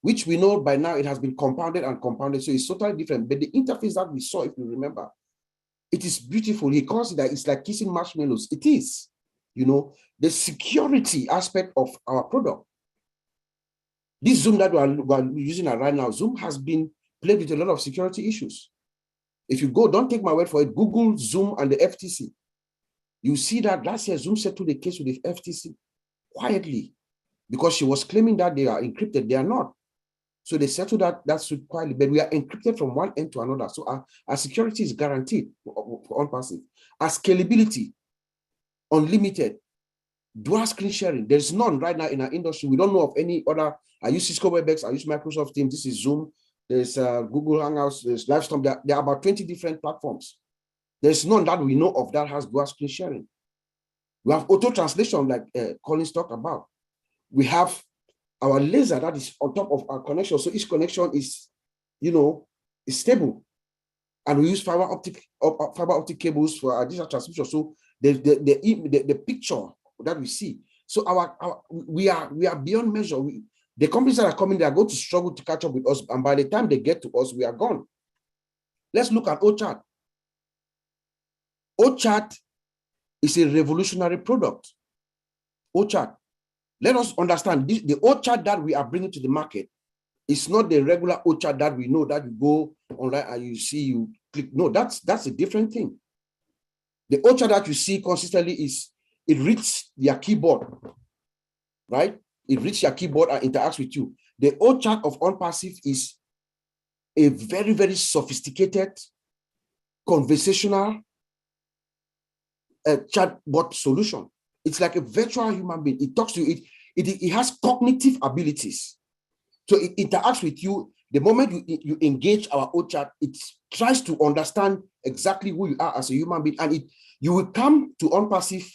S2: which we know by now it has been compounded and compounded, so it's totally different. But the interface that we saw, if you remember, it is beautiful. He calls it that it's like kissing marshmallows. It is, you know, the security aspect of our product. This Zoom that we are using right now, Zoom has been plagued with a lot of security issues. If you go, don't take my word for it, Google Zoom and the FTC. You see that last year Zoom settled the case with the FTC quietly because she was claiming that they are encrypted. They are not. So they settled that suit quietly, but we are encrypted from one end to another. So our security is guaranteed for unpassive. Our scalability, unlimited. Dual screen sharing, there's none right now in our industry. We don't know of any other. I use Cisco WebEx, I use Microsoft Teams, this is Zoom, there's Google Hangouts, there's Livestorm. There are about 20 different platforms. There's none that we know of that has dual screen sharing. We have auto translation, like Collins talked about. We have our laser that is on top of our connection. So each connection is, you know, is stable. And we use fiber optic cables for our digital transmission. So the picture that we see. So we are beyond measure. The companies that are coming, they are going to struggle to catch up with us. And by the time they get to us, we are gone. Let's look at OCHAT. OCHAT is a revolutionary product. OCHAT. Let us understand this, the OCHAT that we are bringing to the market is not the regular OCHAT that we know that you go online and you see, you click. No, that's a different thing. The OCHAT that you see consistently is, it reads your keyboard, right? It reads your keyboard and interacts with you. The OCHAT of unpassive is a very, very sophisticated, conversational chatbot solution. It's like a virtual human being. It talks to you. It has cognitive abilities. So it interacts with you. The moment you engage our OCHAT, it tries to understand exactly who you are as a human being. And you will come to unpassive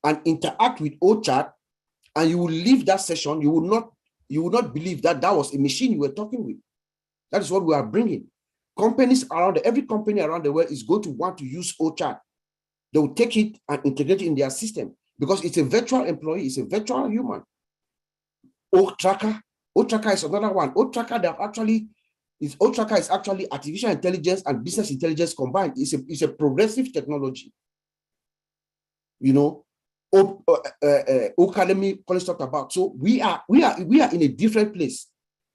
S2: and interact with OCHAT, and you will leave that session. You will not believe that was a machine you were talking with. That is what we are bringing. Companies around, every company around the world is going to want to use OCHAT. They will take it and integrate it in their system because it's a virtual employee, it's a virtual human. OTracker is another one. OTracker is actually artificial intelligence and business intelligence combined. It's a progressive technology. You know, Academy College talked about. So we are in a different place.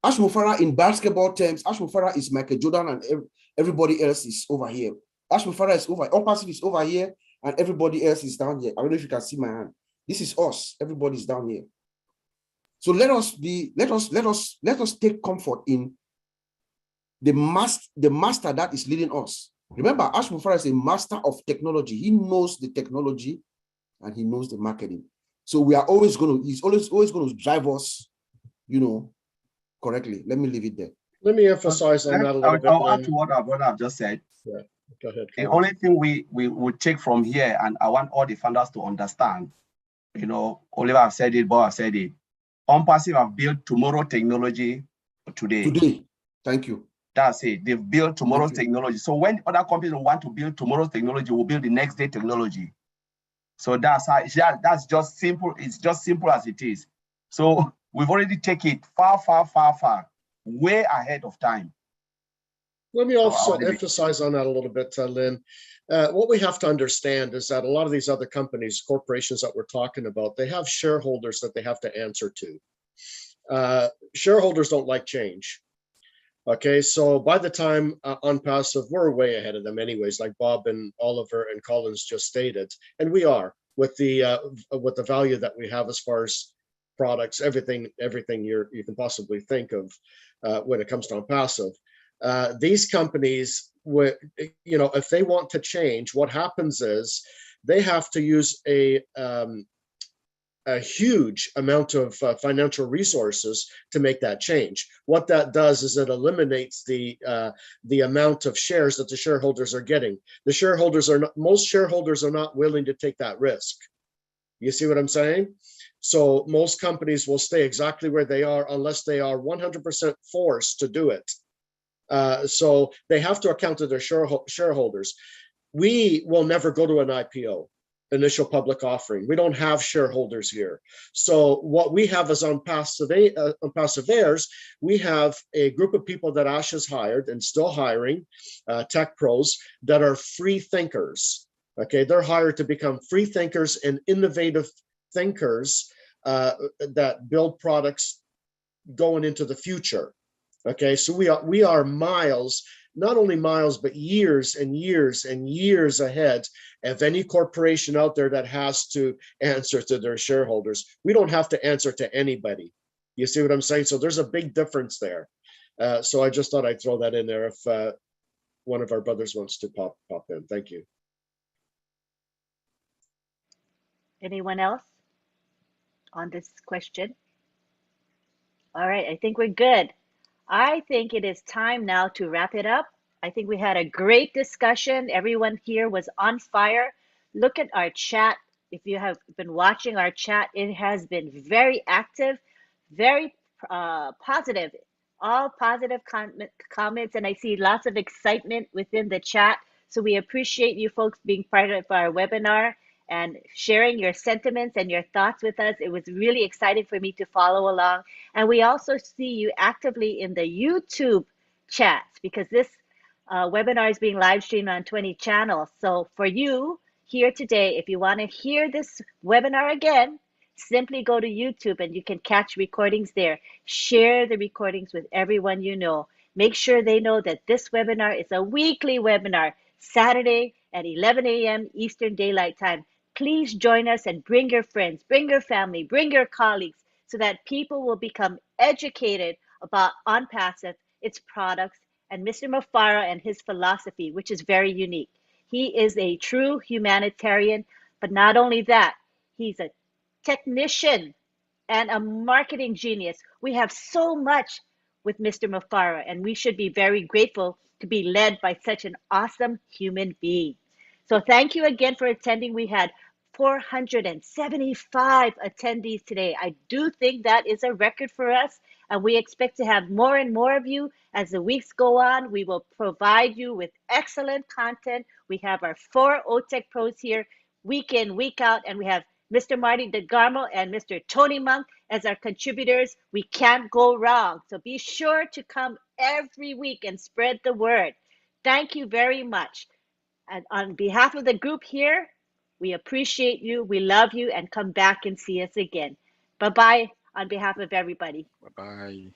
S2: Ash Mufara in basketball terms, Ash Mufara is Michael Jordan and everybody else is over here. Ash Mufara is over, unpassive is over here, and everybody else is down here. I don't know if you can see my hand. This is us. Everybody's down here. So let us take comfort in the master that is leading us. Remember, Ash Mufara is a master of technology. He knows the technology and he knows the marketing. So we are always going to, he's always going to drive us, you know, correctly. Let me leave it there.
S7: Let me emphasize on that a little bit.
S3: I'll add to what I've just said.
S7: Yeah, go ahead.
S3: The only thing we would take from here, and I want all the funders to understand, you know, Oliver have said it, Bob have said it. Unpassive have built tomorrow technology today.
S2: Thank you.
S3: That's it. They've built tomorrow's technology. So when other companies want to build tomorrow's technology, we'll build the next day technology. So that's how, that's just simple. It's just simple as it is. So we've already taken it far, way ahead of time.
S7: Let me also emphasize on that a little bit, Lynn. What we have to understand is that a lot of these other companies, corporations that we're talking about, they have shareholders that they have to answer to. Shareholders don't like change. Okay, so by the time on passive, we're way ahead of them anyways, like Bob and Oliver and Collins just stated, and we are with the value that we have as far as products, everything you can possibly think of when it comes to on passive. These companies, if they want to change, what happens is they have to use a huge amount of financial resources to make that change. What that does is it eliminates the amount of shares that the shareholders are getting. Most shareholders are not willing to take that risk. You see what I'm saying? So most companies will stay exactly where they are unless they are 100% forced to do it. So they have to account to their shareholders. We will never go to an IPO. Initial public offering. We don't have shareholders here. So what we have is on passive heirs, we have a group of people that Ash has hired and still hiring, tech pros that are free thinkers. Okay, they're hired to become free thinkers and innovative thinkers that build products going into the future. Okay, so we are miles, not only miles, but years and years and years ahead of any corporation out there that has to answer to their shareholders. We don't have to answer to anybody. You see what I'm saying? So there's a big difference there. So I just thought I'd throw that in there if one of our brothers wants to pop in. Thank you.
S1: Anyone else on this question? All right, I think we're good. I think it is time now to wrap it up. I think we had a great discussion. Everyone here was on fire. Look at our chat. If you have been watching our chat, it has been very active, very positive, all positive comments, and I see lots of excitement within the chat. So we appreciate you folks being part of our webinar and sharing your sentiments and your thoughts with us. It was really exciting for me to follow along. And we also see you actively in the YouTube chats because this webinar is being live streamed on 20 channels. So for you here today, if you want to hear this webinar again, simply go to YouTube and you can catch recordings there. Share the recordings with everyone you know. Make sure they know that this webinar is a weekly webinar, Saturday at 11 a.m. Eastern Daylight Time. Please join us and bring your friends, bring your family, bring your colleagues so that people will become educated about OnPassive, its products, and Mr. Mufara and his philosophy, which is very unique. He is a true humanitarian, but not only that, he's a technician and a marketing genius. We have so much with Mr. Mufara, and we should be very grateful to be led by such an awesome human being. So thank you again for attending. We had 475 attendees today. I do think that is a record for us, and we expect to have more and more of you as the weeks go on. We will provide you with excellent content. We have our 4 OTECH pros here week in, week out, and we have Mr. Marty DeGarmo and Mr. Tony Monk as our contributors. We can't go wrong. So be sure to come every week and spread the word. Thank you very much. And on behalf of the group here, we appreciate you, we love you, and come back and see us again. Bye-bye on behalf of everybody.
S5: Bye-bye.